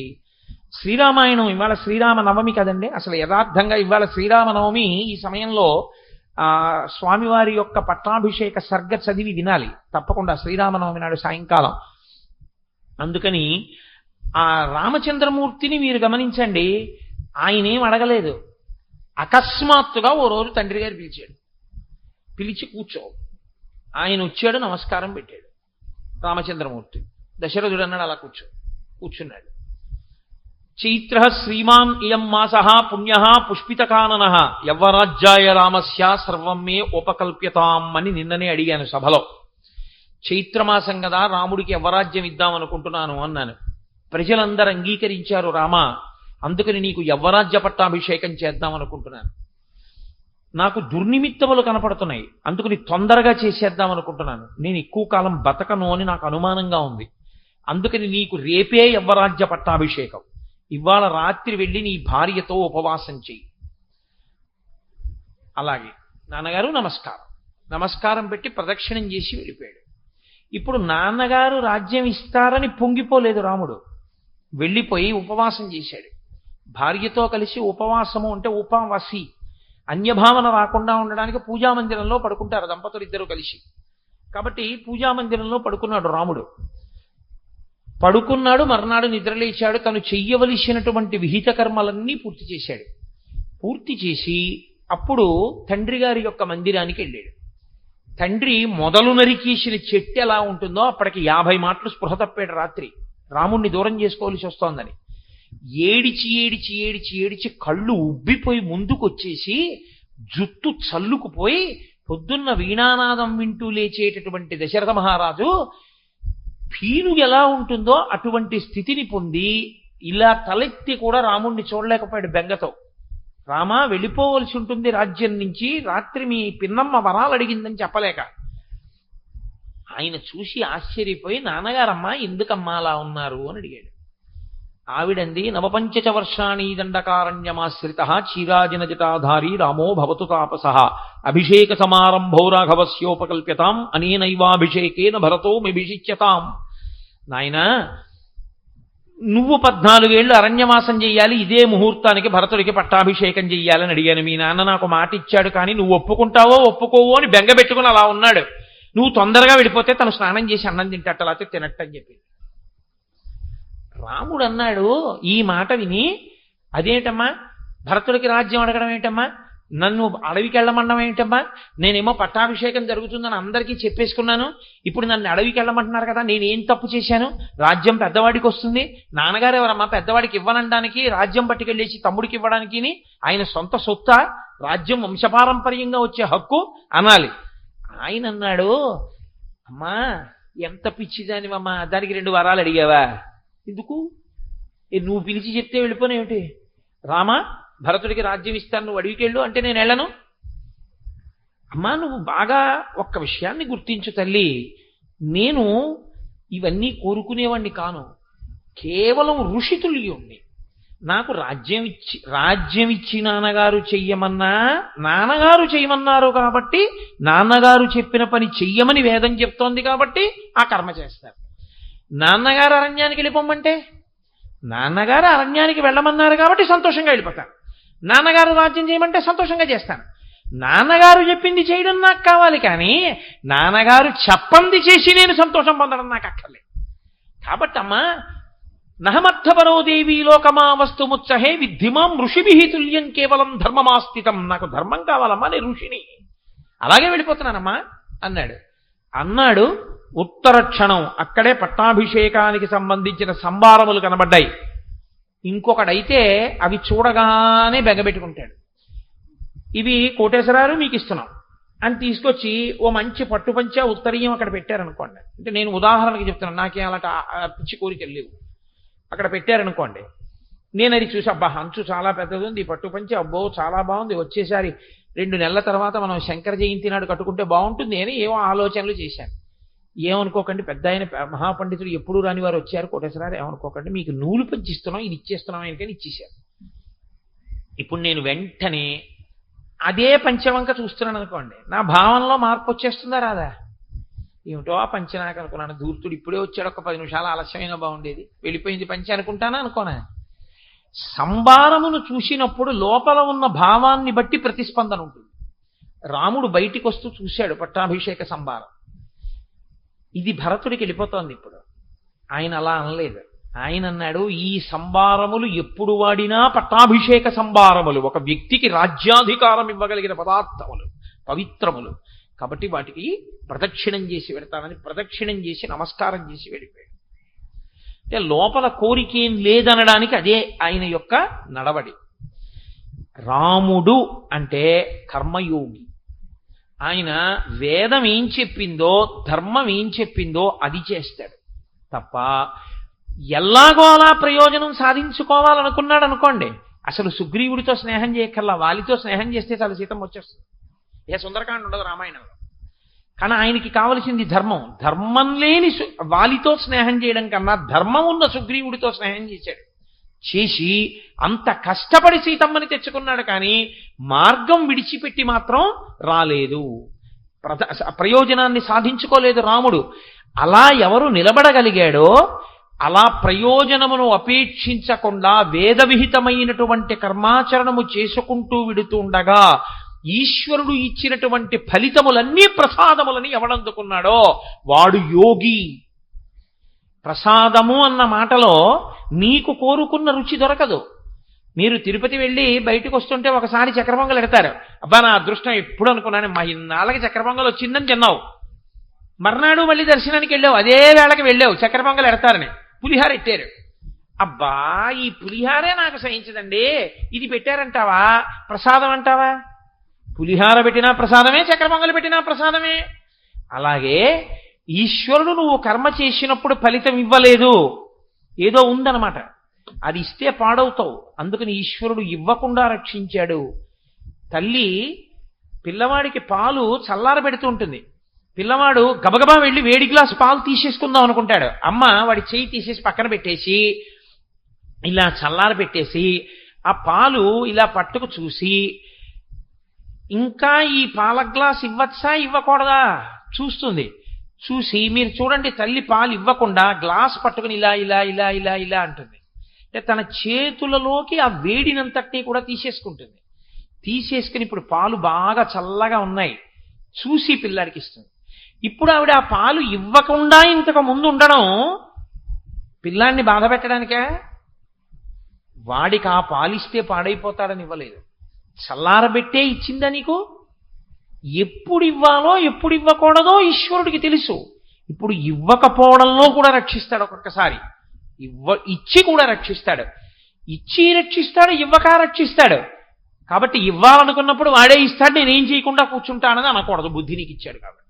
శ్రీరామాయణం ఇవాళ శ్రీరామ నవమి కదండి. అసలు యథార్థంగా ఇవాళ శ్రీరామనవమి. ఈ సమయంలో స్వామివారి యొక్క పట్టాభిషేక సర్గ చదివి వినాలి తప్పకుండా శ్రీరామనవమి నాడు సాయంకాలం. అందుకని ఆ రామచంద్రమూర్తిని మీరు గమనించండి, ఆయనేం అడగలేదు. అకస్మాత్తుగా ఓ రోజు తండ్రి గారు పిలిచాడు, పిలిచి కూర్చో. ఆయన వచ్చాడు, నమస్కారం పెట్టాడు రామచంద్రమూర్తి. దశరథుడు అన్నాడు అలా కూర్చున్నాడు. చైత్ర శ్రీమాన్ ఇయం మాసః పుణ్యః పుష్పితకానన యవ్వరాజ్యాయ రామస్య సర్వం మే ఉపకల్ప్యతాం అని నిన్ననే అడిగాను సభలో. చైత్రమాసం కదా, రాముడికి యవ్వరాజ్యం ఇద్దామనుకుంటున్నాను అన్నాను. ప్రజలందరూ అంగీకరించారు, రామా అందుకని నీకు యవ్వరాజ్య పట్టాభిషేకం చేద్దామనుకుంటున్నాను. నాకు దుర్నిమిత్తములు కనపడుతున్నాయి, అందుకని తొందరగా చేసేద్దామనుకుంటున్నాను. నేను ఎక్కువ కాలం బతకను అని నాకు అనుమానంగా ఉంది. అందుకని నీకు రేపే యవ్వరాజ్య పట్టాభిషేకం. ఇవాళ రాత్రి వెళ్ళి నీ భార్యతో ఉపవాసం చెయ్యి. అలాగే నాన్నగారు నమస్కారం పెట్టి ప్రదక్షిణం చేసి వెళ్ళిపోయాడు. ఇప్పుడు నాన్నగారు రాజ్యం ఇస్తారని పొంగిపోలేదు రాముడు, వెళ్ళిపోయి ఉపవాసం చేశాడు. భార్యతో కలిసి ఉపవాసము అంటే ఉపవాసి, అన్యభావన రాకుండా ఉండడానికి పూజామందిరంలో పడుకుంటారు దంపతులు ఇద్దరు కలిసి. కాబట్టి పూజామందిరంలో పడుకున్నాడు రాముడు. పడుకున్నాడు, మర్నాడు నిద్రలేచాడు. తను చెయ్యవలసినటువంటి విహిత కర్మలన్నీ పూర్తి చేశాడు. పూర్తి చేసి అప్పుడు తండ్రి గారి యొక్క మందిరానికి వెళ్ళాడు. తండ్రి మొదలు నరికేసిన చెట్టు ఎలా ఉంటుందో అప్పటికి 50 మాటలు స్పృహ తప్పాడు రాత్రి, రాముణ్ణి దూరం చేసుకోవాల్సి వస్తోందని. ఏడిచి కళ్ళు ఉబ్బిపోయి ముందుకొచ్చేసి జుట్టు చల్లుకుపోయి పొద్దున్న వీణానాదం వింటూ లేచేటటువంటి దశరథ మహారాజు పీనుగు ఎలా ఉంటుందో అటువంటి స్థితిని పొంది ఇలా తలెత్తి కూడా రాముణ్ణి చూడలేకపోయాడు బెంగతో. రామా వెళ్ళిపోవలసి ఉంటుంది రాజ్యం నుంచి, రాత్రి మీ పిన్నమ్మ వరాలు అడిగిందని చెప్పలేక. ఆయన చూసి ఆశ్చర్యపోయి, నాన్నగారమ్మా ఎందుకమ్మా అలా ఉన్నారు అని అడిగాడు. ఆవిడంది నవపంచచ వర్షాణి దండకారణ్యమాశ్రిత చీరాజన జటాధారి రామో భవతు తాపస అభిషేక సమారంభో రాఘవస్యోపకల్ప్యతాం అనేనైవాభిషేకేన భరతో మిభిషిచ్యతాం. నాయనా, నువ్వు 14 ఏళ్ళు అరణ్యవాసం చెయ్యాలి, ఇదే ముహూర్తానికి భరతుడికి పట్టాభిషేకం చెయ్యాలని అడిగాను. మీ నాన్న నాకు మాట ఇచ్చాడు, కానీ నువ్వు ఒప్పుకుంటావో ఒప్పుకోవో అని బెంగ పెట్టుకుని అలా ఉన్నాడు. నువ్వు తొందరగా వెళ్ళిపోతే తను స్నానం చేసి అన్నం తింటట్టు, లేకపోతే తినట్టని చెప్పి. రాముడు అన్నాడు ఈ మాట విని, అదేంటమ్మా భరతుడికి రాజ్యం అడగడం ఏంటమ్మా, నన్ను అడవికి వెళ్ళమనడం ఏంటమ్మా, నేనేమో పట్టాభిషేకం జరుగుతుందని అందరికీ చెప్పేసుకున్నాను, ఇప్పుడు నన్ను అడవికి వెళ్ళమంటున్నారు కదా, నేనేం తప్పు చేశాను, రాజ్యం పెద్దవాడికి వస్తుంది, నాన్నగారు ఎవరమ్మా పెద్దవాడికి ఇవ్వనడానికి, రాజ్యం పట్టుకెళ్ళేసి తమ్ముడికి ఇవ్వడానికి, ఆయన సొంత సొత్త, రాజ్యం వంశపారంపర్యంగా వచ్చే హక్కు అనాలి. ఆయన అన్నాడు, అమ్మా ఎంత పిచ్చిదానివమ్మా, దానికి 2 వరాలు అడిగావా, ఎందుకు, నువ్వు పిలిచి చెప్తే వెళ్ళిపోనేమిటి, రామా భరతుడికి రాజ్యం ఇస్తాను, నువ్వు అడవికి వెళ్ళు అంటే నేను వెళ్ళను. అమ్మా నువ్వు బాగా ఒక్క విషయాన్ని గుర్తించు తల్లి, నేను ఇవన్నీ కోరుకునేవాణ్ణి కాను, కేవలం ఋషితుల్యుణ్ణి. నాకు రాజ్యం ఇచ్చి నాన్నగారు చెయ్యమన్నా, నాన్నగారు చెయ్యమన్నారు కాబట్టి, నాన్నగారు చెప్పిన పని చెయ్యమని వేదం చెప్తోంది కాబట్టి ఆ కర్మ చేస్తారు. నాన్నగారు అరణ్యానికి వెళ్ళిపోమంటే, నాన్నగారు అరణ్యానికి వెళ్ళమన్నారు కాబట్టి సంతోషంగా వెళ్ళిపోతాను. నాన్నగారు రాజ్యం చేయమంటే సంతోషంగా చేస్తాను. నాన్నగారు చెప్పింది చేయడం నాకు కావాలి, కానీ నాన్నగారు చెప్పంది చేసి నేను సంతోషం పొందడం నాకు అక్కర్లేదు. కాబట్టి అమ్మా, నహమర్థపరో దేవీ లోకమా వస్తుముత్సహే విద్ధిమాం ఋషిభిః తుల్యం కేవలం ధర్మమాస్థితం. నాకు ధర్మం కావాలమ్మా, నేను ఋషిని, అలాగే వెళ్ళిపోతున్నానమ్మా అన్నాడు. ఉత్తర క్షణం అక్కడే పట్టాభిషేకానికి సంబంధించిన సంభారములు కనబడ్డాయి. ఇంకొకడైతే అవి చూడగానే బెగబెట్టుకుంటాడు. ఇవి కోటేశ్వరారు మీకు ఇస్తున్నాం అని తీసుకొచ్చి ఓ మంచి పట్టుపంచ ఉత్తరీయం అక్కడ పెట్టారనుకోండి, అంటే నేను ఉదాహరణకి చెప్తున్నాను, నాకేం అలాంటి పిచ్చి కోరికలు లేవు. అక్కడ పెట్టారనుకోండి, నేను అది చూసి అబ్బా అంచు చాలా పెద్దది ఉంది, ఈ పట్టుపంచ అబ్బో చాలా బాగుంది, వచ్చేసారి 2 నెలల తర్వాత మనం శంకర జయంతి నాడు కట్టుకుంటే బాగుంటుంది అని ఏవో ఆలోచనలు చేశాను. ఏమనుకోకండి, పెద్ద ఆయన మహాపండితుడు ఎప్పుడు రాని వారు వచ్చారు, కోటేశ్వరారు ఏమనుకోకండి, మీకు నూలు పంచిస్తున్నాం, ఇది ఇచ్చేస్తున్నాం ఆయనకని ఇచ్చేశారు. ఇప్పుడు నేను వెంటనే అదే పంచవంక చూస్తున్నాను అనుకోండి, నా భావనలో మార్పు వచ్చేస్తుందా రాదా? ఏమిటో ఆ పంచ నాకు అనుకున్నాను, ధూర్తుడు ఇప్పుడే వచ్చాడు, ఒక 10 నిమిషాలు ఆలస్యమైనా బాగుండేది, వెళ్ళిపోయింది పంచ అనుకుంటానా అనుకోనా? సంభారమును చూసినప్పుడు లోపల ఉన్న భావాన్ని బట్టి ప్రతిస్పందన ఉంటుంది. రాముడు బయటికి వస్తూ చూశాడు పట్టాభిషేక సంభారం, ఇది భరతుడికి వెళ్ళిపోతోంది. ఇప్పుడు ఆయన అలా అనలేదు. ఆయన అన్నాడు, ఈ సంభారములు ఎప్పుడు వాడినా పట్టాభిషేక సంభారములు, ఒక వ్యక్తికి రాజ్యాధికారం ఇవ్వగలిగిన పదార్థములు, పవిత్రములు, కాబట్టి వాటికి ప్రదక్షిణం చేసి పెడతానని ప్రదక్షిణం చేసి నమస్కారం చేసి వెళ్ళిపోయాడు. అంటే లోపల కోరికేం లేదనడానికి అదే ఆయన యొక్క నడవడి. రాముడు అంటే కర్మయోగి. ఆయన వేదం ఏం చెప్పిందో, ధర్మం ఏం చెప్పిందో అది చేస్తాడు తప్ప ఎలాగో అలా ప్రయోజనం సాధించుకోవాలనుకున్నాడు అనుకోండి, అసలు సుగ్రీవుడితో స్నేహం చేయక్కర్లా, వాలితో స్నేహం చేస్తే చాలు సీతం వచ్చేస్తుంది. ఏ సుందరకాండ ఉండదు రామాయణంలో. కానీ ఆయనకి కావలసింది ధర్మం. ధర్మం లేని వాలితో స్నేహం చేయడం కన్నా ధర్మం ఉన్న సుగ్రీవుడితో స్నేహం చేశాడు. చేసి అంత కష్టపడి సీతమ్మని తెచ్చుకున్నాడు, కానీ మార్గం విడిచిపెట్టి మాత్రం రాలేదు, ప్రయోజనాన్ని సాధించుకోలేదు రాముడు. అలా ఎవరు నిలబడగలిగాడో, అలా ప్రయోజనమును అపేక్షించకుండా వేదవిహితమైనటువంటి కర్మాచరణము చేసుకుంటూ విడుతుండగా ఈశ్వరుడు ఇచ్చినటువంటి ఫలితములన్నీ ప్రసాదములని ఎవడందుకున్నాడో వాడు యోగి. ప్రసాదము అన్న మాటలో నీకు కోరుకున్న రుచి దొరకదు. మీరు తిరుపతి వెళ్ళి బయటకు వస్తుంటే ఒకసారి చక్రపొంగలు ఎడతారు, అబ్బా నా అదృష్టం ఎప్పుడు అనుకున్నాను, మా ఇన్నాళ్ళకి చక్రపొంగలు వచ్చిందని తిన్నావు, మర్నాడు మళ్ళీ దర్శనానికి వెళ్ళావు, అదే వేళకి వెళ్ళావు చక్రపొంగలు ఎడతారని పులిహార ఎట్టారు, అబ్బా ఈ పులిహారే నాకు సహించదండి, ఇది పెట్టారంటావా ప్రసాదం అంటావా? పులిహార పెట్టినా ప్రసాదమే, చక్రపొంగలు పెట్టినా ప్రసాదమే. అలాగే ఈశ్వరుడు నువ్వు కర్మ చేసినప్పుడు ఫలితం ఇవ్వలేదు, ఏదో ఉందన్నమాట, అది ఇస్తే పాడవుతావు, అందుకని ఈశ్వరుడు ఇవ్వకుండా రక్షించాడు. తల్లి పిల్లవాడికి పాలు చల్లార పెడుతూ ఉంటుంది, పిల్లవాడు గబగబా వెళ్ళి వేడి గ్లాసు పాలు తీసేసుకుందాం అనుకుంటాడు, అమ్మ వాడి చేయి తీసేసి పక్కన పెట్టేసి ఇలా చల్లార పెట్టేసి ఆ పాలు ఇలా పట్టుకు చూసి, ఇంకా ఈ పాల గ్లాస్ ఇవ్వచ్చా ఇవ్వకూడదా చూస్తుంది. చూసి, మీరు చూడండి తల్లి పాలు ఇవ్వకుండా గ్లాస్ పట్టుకుని ఇలా ఇలా ఇలా ఇలా ఇలా అంటుంది. అంటే తన చేతులలోకి ఆ వేడినంతటినీ కూడా తీసేసుకుంటుంది. తీసేసుకుని ఇప్పుడు పాలు బాగా చల్లగా ఉన్నాయి చూసి పిల్లాడికి ఇస్తుంది. ఇప్పుడు ఆవిడ ఆ పాలు ఇవ్వకుండా ఇంతకు ముందు ఉండడం పిల్లాడిని బాధ పెట్టడానికే? వాడికి ఆ పాలిస్తే పాడైపోతాడని ఇవ్వలేదు, చల్లారబెట్టే ఇచ్చిందా నీకు? ఎప్పుడు ఇవ్వాలో ఎప్పుడు ఇవ్వకూడదో ఈశ్వరుడికి తెలుసు. ఇప్పుడు ఇవ్వకపోవడంలో కూడా రక్షిస్తాడు, ఒక్కొక్కసారి ఇచ్చి కూడా రక్షిస్తాడు. ఇచ్చి రక్షిస్తాడు, ఇవ్వక రక్షిస్తాడు. కాబట్టి ఇవ్వాలనుకున్నప్పుడు వాడే ఇస్తాడు, నేనేం చేయకుండా కూర్చుంటానని అనకూడదు. బుద్ధి నీకు ఇచ్చాడు కాబట్టి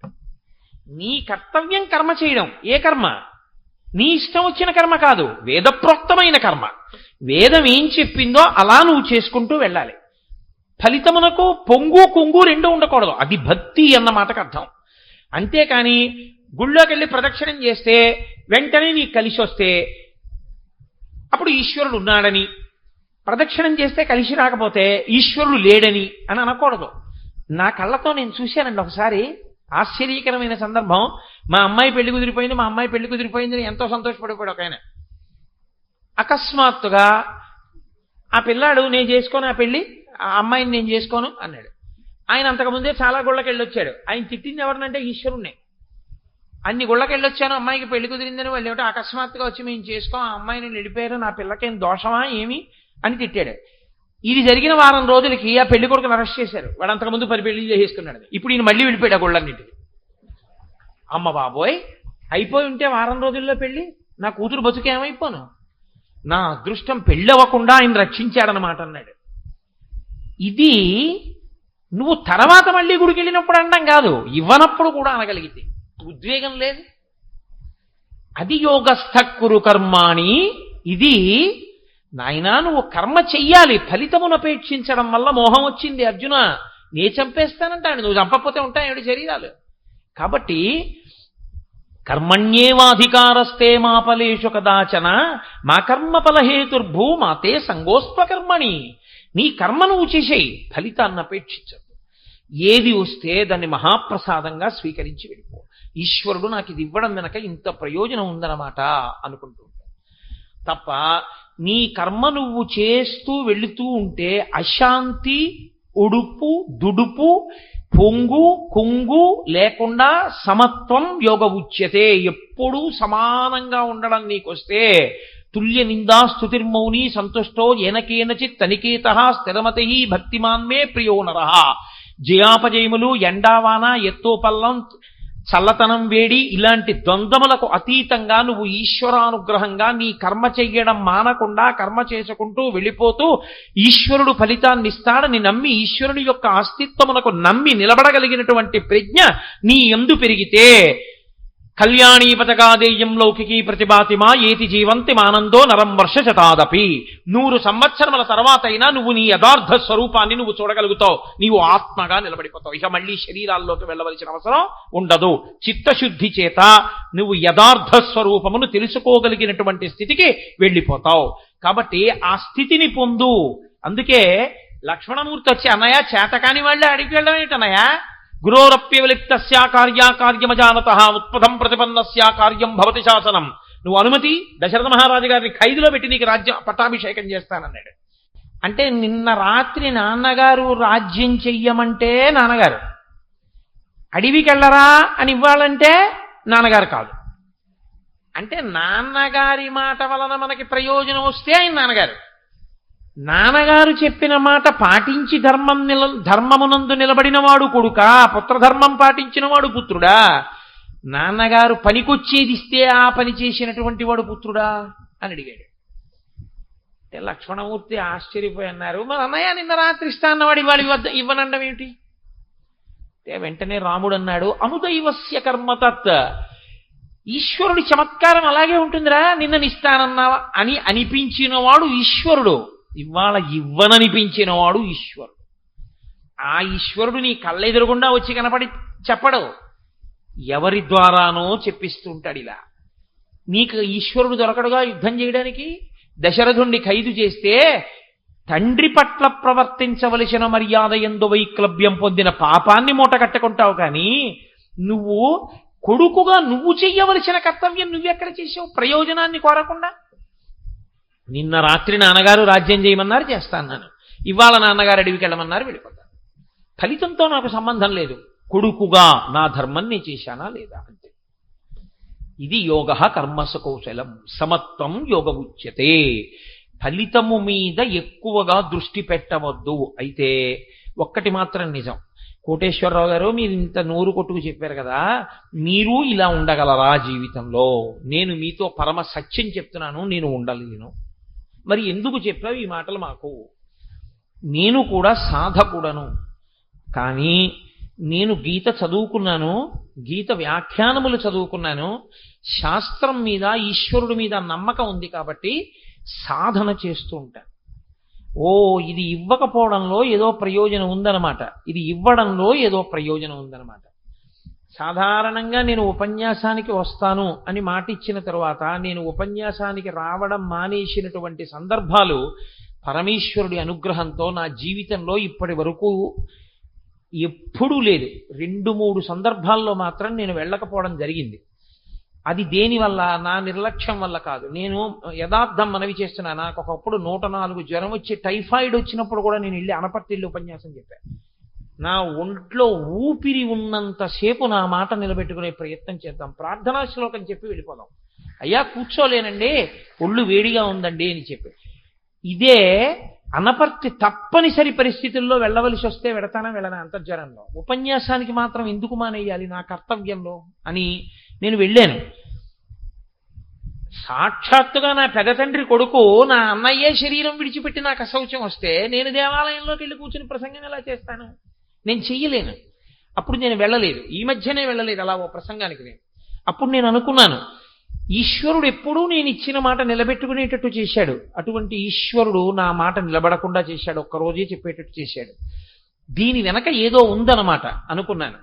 నీ కర్తవ్యం కర్మ చేయడం. ఏ కర్మ? నీ ఇష్టం వచ్చిన కర్మ కాదు, వేదప్రోక్తమైన కర్మ. వేదం ఏం చెప్పిందో అలా నువ్వు చేసుకుంటూ వెళ్ళాలి. ఫలితమునకు పొంగు కొంగు రెండు ఉండకూడదు. అది భక్తి అన్న మాటకు అర్థం. అంతేకాని గుళ్ళోకి వెళ్ళి ప్రదక్షిణం చేస్తే వెంటనే నీకు కలిసి వస్తే అప్పుడు ఈశ్వరుడు ఉన్నాడని, ప్రదక్షిణం చేస్తే కలిసి రాకపోతే ఈశ్వరుడు లేడని అని అనకూడదు. నా కళ్ళతో నేను చూశానండి ఒకసారి, ఆశ్చర్యకరమైన సందర్భం. మా అమ్మాయి పెళ్లి కుదిరిపోయిందని ఎంతో సంతోషపడిపోయాడు ఒక ఆయన. అకస్మాత్తుగా ఆ పిల్లాడు, నేను చేసుకోను ఆ పెళ్లి, ఆ అమ్మాయిని నేను చేసుకోను అన్నాడు. ఆయన అంతకుముందే చాలా గుళ్ళకి వెళ్ళొచ్చాడు. ఆయన తిట్టింది ఎవరినంటే ఈశ్వరుణ్ణి. అన్ని గుళ్ళకి వెళ్ళొచ్చాను, అమ్మాయికి పెళ్లి కుదిరిందని వాళ్ళు ఏమిటో అకస్మాత్తుగా వచ్చి మేము చేసుకో, ఆ అమ్మాయిని వెళ్ళిపోయారు, నా పిల్లకేం దోషమా ఏమి అని తిట్టాడు. ఇది జరిగిన వారం రోజులకి ఆ పెళ్లి కొడుకుని అరెస్ట్ చేశారు. వాడు అంతకుముందు 10 పెళ్లి చేసుకున్నాడు. ఇప్పుడు ఈయన మళ్ళీ వెళ్ళిపోయాడు ఆ గుళ్ళన్నింటికి. అమ్మ బాబోయ్, అయిపోయి ఉంటే వారం రోజుల్లో పెళ్లి, నా కూతురు బతుకేమైపోను, నా అదృష్టం పెళ్ళవకుండా ఆయన రక్షించాడనమాట అన్నాడు. ఇది నువ్వు తర్వాత మళ్ళీ గుడికి వెళ్ళినప్పుడు అనడం కాదు, ఇవ్వనప్పుడు కూడా అనగలిగితే ఉద్వేగం లేదు. అది యోగస్థ కురు కర్మాణి. ఇది నాయనా నువ్వు కర్మ చెయ్యాలి, ఫలితమునపేక్షించడం వల్ల మోహం వచ్చింది అర్జున, నే చంపేస్తానంటాడు. నువ్వు చంపకపోతే ఉంటాయి శరీరాలు. కాబట్టి కర్మణ్యేవాధికారస్తే మా ఫలేషు కదాచన మా కర్మ ఫలహేతుర్భూ మాతే సంగోస్త్వకర్మణి. నీ కర్మ నువ్వు చేసేయి, ఫలితాన్ని అపేక్షించదు. ఏది వస్తే దాన్ని మహాప్రసాదంగా స్వీకరించి వెళ్ళిపో. ఈశ్వరుడు నాకు ఇది ఇవ్వడం వెనక ఇంత ప్రయోజనం ఉందన్నమాట అనుకుంటూ తప్ప నీ కర్మ నువ్వు చేస్తూ వెళుతూ ఉంటే అశాంతి, ఉడుపు, దుడుపు, పొంగు కొంగు లేకుండా సమత్వం యోగ ఉచ్యతే. ఎప్పుడూ సమానంగా ఉండడం నీకొస్తే తుల్య నిందా స్తుతిర్మౌని సంతుష్టో ఏనకేనచిత్ తనికేత స్థిరమతి భక్తిమాన్మే ప్రియో నరః. జయాపజయములు, ఎండావాన, ఎత్తోపల్లం, చల్లతనం, వేడి ఇలాంటి ద్వంద్వములకు అతీతంగా నువ్వు ఈశ్వరానుగ్రహంగా నీ కర్మ చెయ్యడం మానకుండా కర్మ చేసుకుంటూ వెళ్ళిపోతూ ఈశ్వరుడు ఫలితాన్ని ఇస్తాడని నమ్మి ఈశ్వరుని యొక్క అస్తిత్వమునకు నమ్మి నిలబడగలిగినటువంటి ప్రజ్ఞ నీ యందు పెరిగితే కళ్యాణీ పథకాదేయం లౌకికీ ప్రతిభాతిమా ఏతి జీవంతి మానందో నరం వర్ష శతాదపి. 100 సంవత్సరముల తర్వాత అయినా నువ్వు నీ యథార్థ స్వరూపాన్ని నువ్వు చూడగలుగుతావు. నీవు ఆత్మగా నిలబడిపోతావు. ఇక మళ్ళీ శరీరాల్లోకి వెళ్ళవలసిన అవసరం ఉండదు. చిత్తశుద్ధి చేత నువ్వు యథార్థ స్వరూపమును తెలుసుకోగలిగినటువంటి స్థితికి వెళ్ళిపోతావు. కాబట్టి ఆ స్థితిని పొందు. అందుకే లక్ష్మణమూర్తి వచ్చి, అన్నయ్య చేతకాని వాళ్ళే అడిగి వెళ్ళడం ఏంటన్నయ్య, గురోరప్యవలిప్తస్యా కార్యమజానత ఉత్పదం ప్రతిపన్నస్యా కార్యం భవతి శాసనం. నువ్వు అనుమతి, దశరథ మహారాజు గారిని ఖైదులో పెట్టి నీకు రాజ్యం పట్టాభిషేకం చేస్తానన్నాడు. అంటే నిన్న రాత్రి నాన్నగారు రాజ్యం చెయ్యమంటే నాన్నగారు, అడవికి వెళ్ళరా అని ఇవ్వాలంటే నాన్నగారు కాదు. అంటే నాన్నగారి మాట వలన మనకి ప్రయోజనం వస్తే ఆయన నాన్నగారు. నాన్నగారు చెప్పిన మాట పాటించి ధర్మమునందు నిలబడిన వాడు కొడుకా, పుత్రధర్మం పాటించిన వాడు పుత్రుడా? నాన్నగారు పనికొచ్చేది ఇస్తే ఆ పని చేసినటువంటి వాడు పుత్రుడా అని అడిగాడు. అంటే లక్ష్మణమూర్తి ఆశ్చర్యపోయి అన్నారు, మరి అన్నయ్య నిన్న రాత్రి ఇస్తా అన్నవాడు ఇవాళ ఇవ్వనండం ఏమిటి? అంటే వెంటనే రాముడు అన్నాడు, అనుదైవస్య కర్మతత్. ఈశ్వరుడి చమత్కారం అలాగే ఉంటుందిరా. నిన్న ఇస్తానన్నావా అని అనిపించిన వాడు ఈశ్వరుడు, ఇవాళ ఇవ్వననిపించిన వాడు ఈశ్వరుడు. ఆ ఈశ్వరుడు నీ కళ్ళెదురుగుండా వచ్చి కనపడి చెప్పడు, ఎవరి ద్వారానో చెప్పిస్తుంటాడు. ఇలా నీకు ఈశ్వరుడు దొరకడుగా యుద్ధం చేయడానికి. దశరథుణ్ణి ఖైదు చేస్తే తండ్రి పట్ల ప్రవర్తించవలసిన మర్యాద యందు వైక్లభ్యం పొందిన పాపాన్ని మూట కట్టుకుంటావు కానీ నువ్వు కొడుకుగా నువ్వు చెయ్యవలసిన కర్తవ్యం నువ్వెక్కడ చేసావు ప్రయోజనాన్ని కోరకుండా? నిన్న రాత్రి నాన్నగారు రాజ్యం చేయమన్నారు, చేస్తాను. ఇవాళ నాన్నగారు అడవికి వెళ్ళమన్నారు, వెళ్ళిపోతాను. ఫలితంతో నాకు సంబంధం లేదు. కొడుకుగా నా ధర్మం నేను చేశానా లేదా అంతే. ఇది యోగ కర్మసు కౌశలం సమత్వం యోగ ఉచ్యతే. ఫలితము మీద ఎక్కువగా దృష్టి పెట్టవద్దు. అయితే ఒక్కటి మాత్రం నిజం, కోటేశ్వరరావు గారు మీరు ఇంత నోరు కొట్టుకు చెప్పారు కదా, మీరు ఇలా ఉండగలరా జీవితంలో? నేను మీతో పరమ సత్యం చెప్తున్నాను, నేను ఉండలేను. మరి ఎందుకు చెప్పావు ఈ మాటలు మాకు? నేను కూడా సాధకుడను, కానీ నేను గీత చదువుకున్నాను, గీత వ్యాఖ్యానములు చదువుకున్నాను, శాస్త్రం మీద ఈశ్వరుడి మీద నమ్మకం ఉంది కాబట్టి సాధన చేస్తూ ఉంటాను. ఇది ఇవ్వకపోవడంలో ఏదో ప్రయోజనం ఉందన్నమాట, ఇది ఇవ్వడంలో ఏదో ప్రయోజనం ఉందన్నమాట. సాధారణంగా నేను ఉపన్యాసానికి వస్తాను అని మాట ఇచ్చిన తర్వాత నేను ఉపన్యాసానికి రావడం మానేసినటువంటి సందర్భాలు పరమేశ్వరుడి అనుగ్రహంతో నా జీవితంలో ఇప్పటి వరకు ఎప్పుడూ లేదు. 2-3 సందర్భాల్లో మాత్రం నేను వెళ్ళకపోవడం జరిగింది. అది దేనివల్ల? నా నిర్లక్ష్యం వల్ల కాదు. నేను యథార్థం మనవి చేస్తున్నా. నాకు ఒకప్పుడు 104 జ్వరం వచ్చి టైఫాయిడ్ వచ్చినప్పుడు కూడా నేను వెళ్ళి అనపర్తిల్లి ఉపన్యాసం చెప్పాను. నా ఒంట్లో ఊపిరి ఉన్నంతసేపు నా మాట నిలబెట్టుకునే ప్రయత్నం చేద్దాం, ప్రార్థనా శ్లోకం చెప్పి వెళ్ళిపోదాం. అయ్యా కూర్చోలేనండి, ఒళ్ళు వేడిగా ఉందండి అని చెప్పి. ఇదే అనపర్తి తప్పనిసరి పరిస్థితుల్లో వెళ్ళవలసి వస్తే వెడతానా వెళ్ళనా అంతర్జాలంలో. ఉపన్యాసానికి మాత్రం ఎందుకు మానేయాలి నా కర్తవ్యంలో అని నేను వెళ్ళాను. సాక్షాత్తుగా నా పెద్ద తండ్రి కొడుకు నా అన్నయ్యే శరీరం విడిచిపెట్టి నాకు అశౌచం వస్తే నేను దేవాలయంలోకి వెళ్ళి కూర్చుని ప్రసంగం ఎలా చేస్తాను? నేను చెయ్యలేను. అప్పుడు నేను వెళ్ళలేదు. ఈ మధ్యనే వెళ్ళలేదు అలా ఓ ప్రసంగానికి. అప్పుడు నేను అనుకున్నాను, ఈశ్వరుడు ఎప్పుడూ నేను ఇచ్చిన మాట నిలబెట్టుకునేటట్టు చేశాడు. అటువంటి ఈశ్వరుడు నా మాట నిలబడకుండా చేశాడు, ఒక్కరోజే చెప్పేటట్టు చేశాడు. దీని వెనక ఏదో ఉందన్నమాట అనుకున్నాను.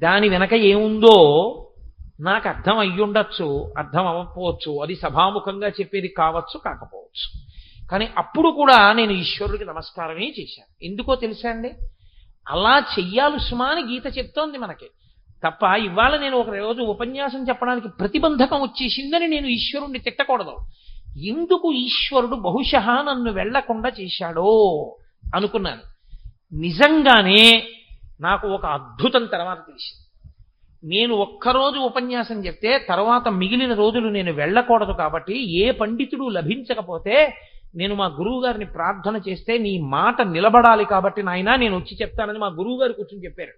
దాని వెనక ఏముందో నాకు అర్థం అయ్యుండొచ్చు, అర్థం అవ్వకపోవచ్చు, అది సభాముఖంగా చెప్పేది కావచ్చు, కాకపోవచ్చు. కానీ అప్పుడు కూడా నేను ఈశ్వరుడికి నమస్కారమే చేశాను. ఎందుకో తెలుసా అండి? అలా చెయ్యాలి సుమా అని గీత చెప్తోంది మనకి తప్ప, ఇవాళ నేను ఒక రోజు ఉపన్యాసం చెప్పడానికి ప్రతిబంధకం వచ్చేసిందని నేను ఈశ్వరుణ్ణి తిట్టకూడదు. ఎందుకు ఈశ్వరుడు బహుశః నన్ను వెళ్లకుండా చేశాడో అనుకున్నాను. నిజంగానే నాకు ఒక అద్భుతం తర్వాత తెలిసింది. నేను ఒక్కరోజు ఉపన్యాసం చెప్తే తర్వాత మిగిలిన రోజులు నేను వెళ్ళకూడదు. కాబట్టి ఏ పండితుడు లభించకపోతే నేను మా గురువు గారిని ప్రార్థన చేస్తే, నీ మాట నిలబడాలి కాబట్టి నాయనా నేను వచ్చి చెప్తానని మా గురువు గారు కూర్చొని చెప్పారు.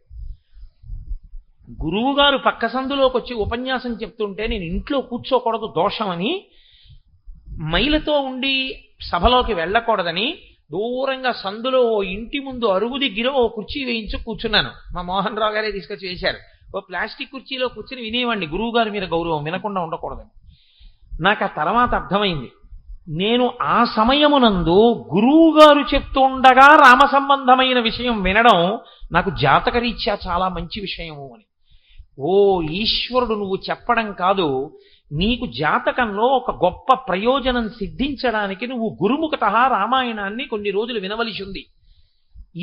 గురువు గారు పక్క సందులోకి వచ్చి ఉపన్యాసం చెప్తుంటే నేను ఇంట్లో కూర్చోకూడదు దోషమని, మైలతో ఉండి సభలోకి వెళ్ళకూడదని దూరంగా సందులో ఓ ఇంటి ముందు అరుగు దగ్గర ఓ కుర్చీ వేయించి కూర్చున్నాను. మా మోహన్ రావు గారే తీసుకొచ్చి వేశారు. ఓ ప్లాస్టిక్ కుర్చీలో కూర్చుని వినేవాడిని. గురువు గారి మీద గౌరవం, వినకుండా ఉండకూడదని. నాకు ఆ తర్వాత అర్థమైంది, నేను ఆ సమయమునందు గురువు గారు చెప్తుండగా రామ సంబంధమైన విషయం వినడం నాకు జాతకరీత్యా చాలా మంచి విషయము అని. ఓ ఈశ్వరుడు నువ్వు చెప్పడం కాదు, నీకు జాతకంలో ఒక గొప్ప ప్రయోజనం సిద్ధించడానికి నువ్వు గురుముఖతః రామాయణాన్ని కొన్ని రోజులు వినవలసి ఉంది.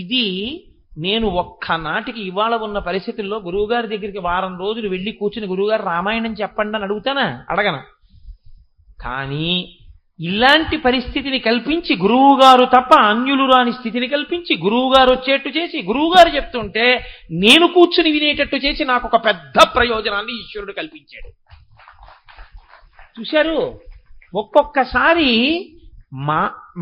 ఇది నేను ఒక్కనాటికి ఇవాళ ఉన్న పరిస్థితుల్లో గురువుగారి దగ్గరికి వారం రోజులు వెళ్ళి కూర్చుని గురువుగారు రామాయణం చెప్పండి అని అడుగుతానా? అడగను. కానీ ఇలాంటి పరిస్థితిని కల్పించి గురువుగారు తప్ప అన్యులు రాని స్థితిని కల్పించి గురువుగారు వచ్చేట్టు చేసి గురువుగారు చెప్తుంటే నేను కూర్చుని వినేటట్టు చేసి నాకు ఒక పెద్ద ప్రయోజనాన్ని ఈశ్వరుడు కల్పించాడు. చూశారు, ఒక్కొక్కసారి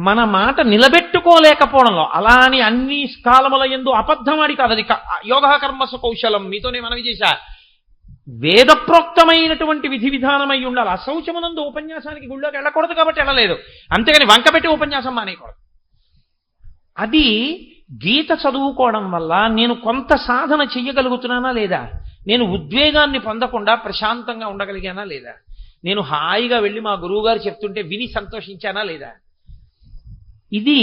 మన మాట నిలబెట్టుకోలేకపోవడంలో, అలా అని అన్ని కాలముల యందు అబద్ధమాడి కాదు, అది యోగ కర్మసు కౌశలం. మీతోనే మనవి చేశా, వేదప్రోక్తమైనటువంటి విధి విధానమై ఉండాలి. అశౌచమునందు ఉపన్యాసానికి గుళ్ళోకి వెళ్ళకూడదు కాబట్టి వెళ్ళలేదు, అంతేగాని వంకపెట్టి ఉపన్యాసం మానేయకూడదు. అది గీత చదువుకోవడం వల్ల నేను కొంత సాధన చెయ్యగలుగుతున్నానా లేదా? నేను ఉద్వేగాన్ని పొందకుండా ప్రశాంతంగా ఉండగలిగానా లేదా? నేను హాయిగా వెళ్ళి మా గురువుగారు చెప్తుంటే విని సంతోషించానా లేదా? ఇది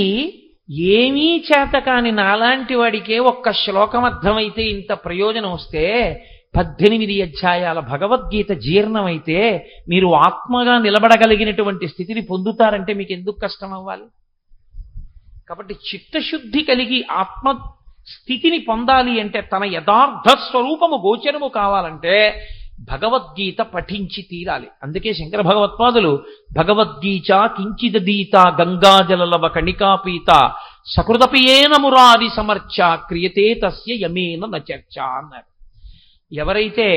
ఏమీ చేత కాని నాలాంటి వాడికే ఒక్క శ్లోకం అర్థమైతే ఇంత ప్రయోజనం వస్తే 18 అధ్యాయాల భగవద్గీత జీర్ణమైతే మీరు ఆత్మగా నిలబడగలిగినటువంటి స్థితిని పొందుతారంటే మీకు ఎందుకు కష్టం అవ్వాలి? కాబట్టి చిత్తశుద్ధి కలిగి ఆత్మ స్థితిని పొందాలి అంటే, తన యథార్థ స్వరూపము గోచరము కావాలంటే భగవద్గీత పఠించి తీరాలి. అందుకే శంకర భగవత్పాదులు భగవద్గీత కించిదీత గంగాజలలవ కణికాపీత సకృదపియేన మురారి సమర్చ క్రియతే తస్య యమేన నచర్చ అన్నారు. ఎవరైతే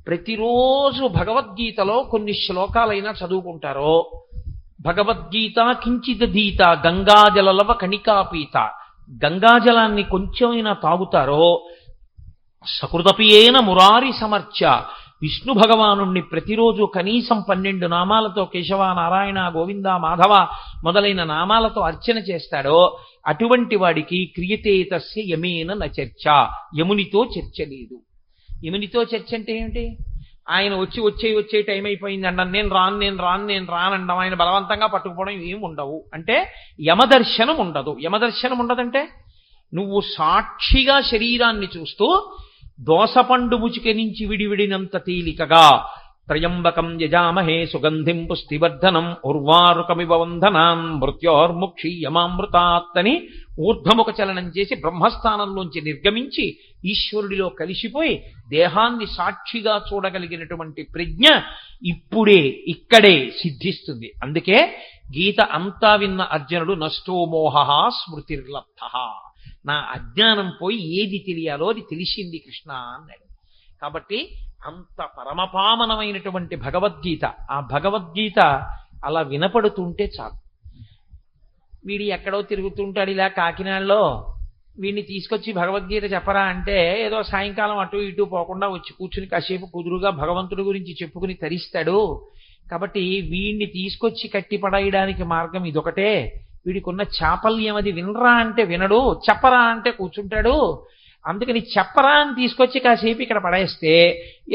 ప్రతిరోజు భగవద్గీతలో కొన్ని శ్లోకాలైనా చదువుకుంటారో, భగవద్గీత కించిదీత గంగాజలలవ కణికాపీత, గంగాజలాన్ని కొంచెమైనా తాగుతారో, సకృదపియేన మురారి సమర్చ, విష్ణు భగవానుణ్ణి ప్రతిరోజు కనీసం 12 నామాలతో కేశవ నారాయణ గోవింద మాధవ మొదలైన నామాలతో అర్చన చేస్తాడో అటువంటి వాడికి క్రియతే తస్య యమేన నచర్చ, యమునితో చర్చ లేదు. యమునితో చర్చ అంటే ఏమిటి? ఆయన వచ్చే టైం అయిపోయింది అంటాను, నేను రానండం, ఆయన బలవంతంగా పట్టుకుపోవడం ఏమి ఉండవు. అంటే యమదర్శనం ఉండదు. యమదర్శనం ఉండదంటే నువ్వు సాక్షిగా శరీరాన్ని చూస్తూ దోసపండు ముచిక నుంచి విడివిడినంత తేలికగా త్రయంబకం యజామహే సుగంధిం పుష్టివర్ధనం ఉర్వారుకమివ వంధనాన్ మృత్యోర్ముక్షీయమామృతాత్తని ఊర్ధ్వముఖ చలనం చేసి బ్రహ్మస్థానంలోంచి నిర్గమించి ఈశ్వరుడిలో కలిసిపోయి దేహాన్ని సాక్షిగా చూడగలిగినటువంటి ప్రజ్ఞ ఇప్పుడే ఇక్కడే సిద్ధిస్తుంది. అందుకే గీత అంతా విన్న అర్జునుడు నష్టో మోహ స్మృతిర్లబ్ధ, నా అజ్ఞానం పోయి ఏది తెలియాలో అది తెలిసింది కృష్ణ అన్నాడు. కాబట్టి అంత పరమపావనమైనటువంటి భగవద్గీత, ఆ భగవద్గీత అలా వినపడుతుంటే చాలు. వీడి ఎక్కడో తిరుగుతుంటాడు ఇలా కాకినాడలో, వీడిని తీసుకొచ్చి భగవద్గీత చెప్పరా అంటే ఏదో సాయంకాలం అటు ఇటు పోకుండా వచ్చి కూర్చుని కాసేపు కుదురుగా భగవంతుడి గురించి చెప్పుకుని తరిస్తాడు. కాబట్టి వీడిని తీసుకొచ్చి కట్టి పడేయడానికి మార్గం ఇదొకటే. వీడికున్న చాపల్యం అది. వినరా అంటే వినడు, చెప్పరా అంటే కూర్చుంటాడు. అందుకని చెప్పరా అని తీసుకొచ్చి కాసేపు ఇక్కడ పడేస్తే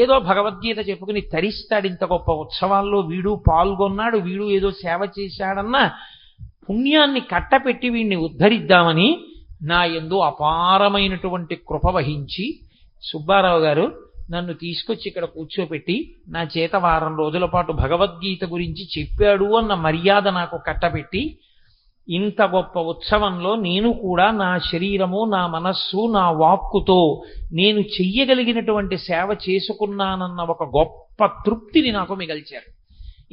ఏదో భగవద్గీత చెప్పుకుని తరిస్తాడు. ఇంత గొప్ప ఉత్సవాల్లో వీడు పాల్గొన్నాడు, వీడు ఏదో సేవ చేశాడన్న పుణ్యాన్ని కట్టపెట్టి వీడిని ఉద్ధరిద్దామని నా యందు అపారమైనటువంటి కృప వహించి సుబ్బారావు గారు నన్ను తీసుకొచ్చి ఇక్కడ కూర్చోపెట్టి నా చేత 1 వారం రోజుల పాటు భగవద్గీత గురించి చెప్పాడు అన్న మర్యాద నాకు కట్టపెట్టి ఇంత గొప్ప ఉత్సవంలో నేను కూడా నా శరీరము, నా మనస్సు, నా వాక్కుతో నేను చెయ్యగలిగినటువంటి సేవ చేసుకున్నానన్న ఒక గొప్ప తృప్తిని నాకు మిగల్చారు.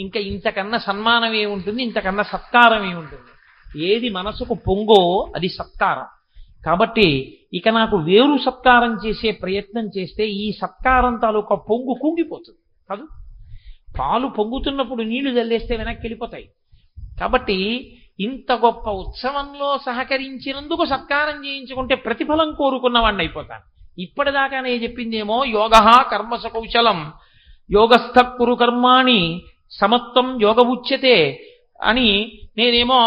ఇంకా ఇంతకన్నా సన్మానం ఏముంటుంది, ఇంతకన్నా సత్కారం ఏముంటుంది? ఏది మనసుకు పొంగో అది సత్కారం. కాబట్టి ఇక నాకు వేరు సత్కారం చేసే ప్రయత్నం చేస్తే ఈ సత్కారం తాలూకా పొంగు కుంగిపోతుంది కాదు. పాలు పొంగుతున్నప్పుడు నీళ్లు జల్లేస్తే వెనక్కి వెళ్ళిపోతాయి. కాబట్టి ఇంత గొప్ప ఉత్సవంలో సహకరించినందుకు సత్కారం చేయించుకుంటే ప్రతిఫలం కోరుకున్నవాడిని అయిపోతాను. ఇప్పటిదాకా నేను చెప్పిందేమో యోగః కర్మసు కౌశలం యోగస్థ కురు కర్మాణి సమత్వం యోగ ఉచ్యతే అని, నేనేమో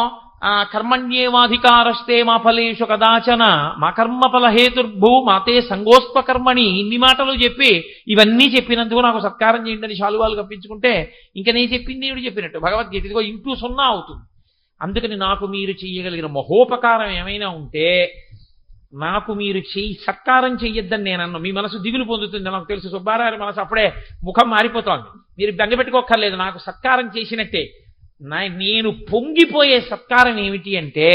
కర్మణ్యేవాధికారస్తే మా ఫలేషు కదాచన మా కర్మఫల హేతుర్భూ మాతే సంగోస్త్వ కర్మణి, ఇన్ని మాటలు చెప్పి ఇవన్నీ చెప్పినందుకు నాకు సత్కారం చేయండి అని శాలువాలు కప్పించుకుంటే ఇంకా నేను చెప్పింది ఏమిటి చెప్పినట్టు? భగవద్గీత ఇదిగో ఇంటూ 0 అవుతుంది. అందుకని నాకు మీరు చెయ్యగలిగిన మహోపకారం ఏమైనా ఉంటే నాకు మీరు సత్కారం చెయ్యొద్దని నేనన్నా. మీ మనసు దిగులు పొందుతుంది నాకు తెలుసు. సుబ్బారావు మనసు అప్పుడే ముఖం మారిపోతోంది. మీరు బెంగపెట్టుకోక్కర్లేదు, నాకు సత్కారం చేసినట్టే. నేను పొంగిపోయే సత్కారం ఏమిటి అంటే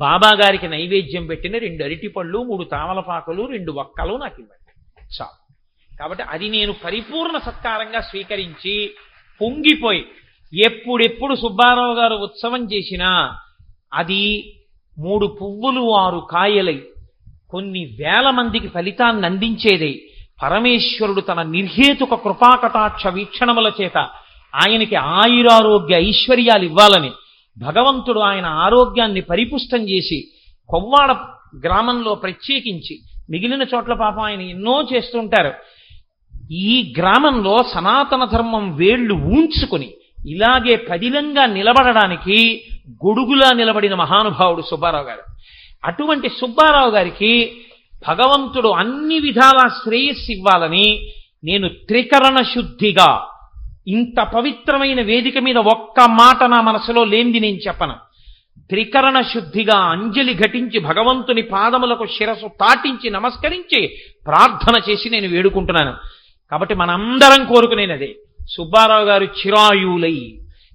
బాబా గారికి నైవేద్యం పెట్టిన 2 అరటిపళ్ళు, 3 తామలపాకులు, 2 వక్కలు నాకు ఇవ్వండి చాలు. కాబట్టి అది నేను పరిపూర్ణ సత్కారంగా స్వీకరించి పొంగిపోయి ఎప్పుడెప్పుడు సుబ్బారావు గారు ఉత్సవం చేసినా అది 3 పువ్వులు 6 కాయలై కొన్ని వేల మందికి ఫలితాన్ని అందించేదై పరమేశ్వరుడు తన నిర్హేతుక కృపాకటాక్ష వీక్షణముల చేత ఆయనకి ఆయురారోగ్య ఐశ్వర్యాలు ఇవ్వాలని భగవంతుడు ఆయన ఆరోగ్యాన్ని పరిపుష్టం చేసి కొవ్వాడ గ్రామంలో ప్రత్యేకించి మిగిలిన చోట్ల పాపం ఆయన ఎన్నో చేస్తుంటారు. ఈ గ్రామంలో సనాతన ధర్మం వేళ్లు ఊంచుకుని ఇలాగే పదిలంగా నిలబడడానికి గొడుగులా నిలబడిన మహానుభావుడు సుబ్బారావు గారు. అటువంటి సుబ్బారావు గారికి భగవంతుడు అన్ని విధాల శ్రేయస్సు ఇవ్వాలని నేను త్రికరణ శుద్ధిగా ఇంత పవిత్రమైన వేదిక మీద ఒక్క మాట నా మనసులో లేనిది నేను చెప్పను. త్రికరణ శుద్ధిగా అంజలి ఘటించి భగవంతుని పాదములకు శిరసు తాటించి నమస్కరించి ప్రార్థన చేసి నేను వేడుకుంటున్నాను. కాబట్టి మనందరం కోరుకునేది సుబ్బారావు గారు చిరాయులై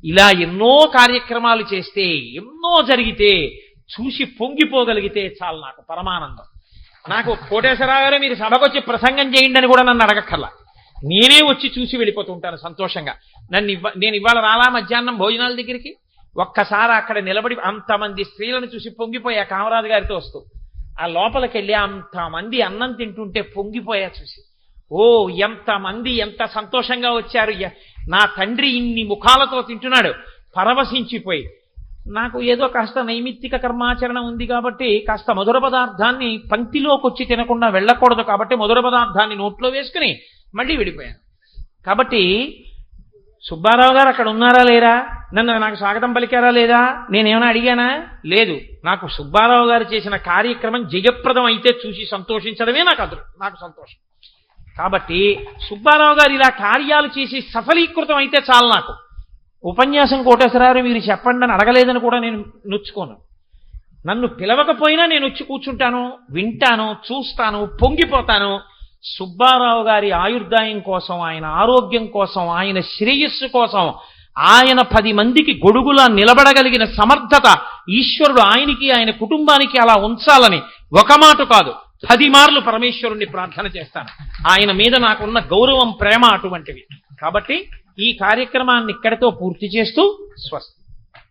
ఇలా ఎన్నో కార్యక్రమాలు చేస్తే, ఎన్నో జరిగితే చూసి పొంగిపోగలిగితే చాలు నాకు పరమానందం. నాకు కోటేశ్వరరావు గారు మీరు సభకొచ్చి ప్రసంగం చేయండి అని కూడా నన్ను అడగక్కర్లా, నేనే వచ్చి చూసి వెళ్ళిపోతుంటాను సంతోషంగా. నేను ఇవాళ రాలా మధ్యాహ్నం భోజనాల దగ్గరికి, ఒక్కసారి అక్కడ నిలబడి అంతమంది స్త్రీలను చూసి పొంగిపోయా కామరాజు గారితో వస్తూ. ఆ లోపలికి వెళ్ళి అంతమంది అన్నం తింటుంటే పొంగిపోయా చూసి. ఓ ఎంతమంది ఎంత సంతోషంగా వచ్చారు, నా తండ్రి ఇన్ని ముఖాలతో తింటున్నాడు పరవశించిపోయి. నాకు ఏదో కాస్త నైమిత్తిక కర్మాచరణ ఉంది కాబట్టి కాస్త మధుర పదార్థాన్ని పంక్తిలోకి వచ్చి తినకుండా వెళ్ళకూడదు కాబట్టి మధుర పదార్థాన్ని నోట్లో వేసుకుని మళ్ళీ వెళ్ళిపోయాను. కాబట్టి సుబ్బారావు గారు అక్కడ ఉన్నారా లేరా, నాకు స్వాగతం పలికారా లేదా, నేనేమైనా అడిగానా? లేదు. నాకు సుబ్బారావు గారు చేసిన కార్యక్రమం జయప్రదం అయితే చూసి సంతోషించడమే నాకు సంతోషం. కాబట్టి సుబ్బారావు గారు ఇలా కార్యాలు చేసి సఫలీకృతం అయితే చాలు నాకు. ఉపన్యాసం కోటేశ్వరరావు మీరు చెప్పండి అని అడగలేదని కూడా నేను నొచ్చుకోను. నన్ను పిలవకపోయినా నేను వచ్చి కూర్చుంటాను, వింటాను, చూస్తాను, పొంగిపోతాను. సుబ్బారావు గారి ఆయుర్దాయం కోసం, ఆయన ఆరోగ్యం కోసం, ఆయన శ్రేయస్సు కోసం, ఆయన 10 మందికి గొడుగులా నిలబడగలిగిన సమర్థత ఈశ్వరుడు ఆయనకి ఆయన కుటుంబానికి అలా ఉంచాలని ఒక మాట కాదు 10 మార్లు పరమేశ్వరుణ్ణి ప్రార్థన చేస్తాను. ఆయన మీద నాకున్న గౌరవం, ప్రేమ అటువంటివి. కాబట్టి ఈ కార్యక్రమాన్ని ఇక్కడితో పూర్తి చేస్తూ స్వస్తి.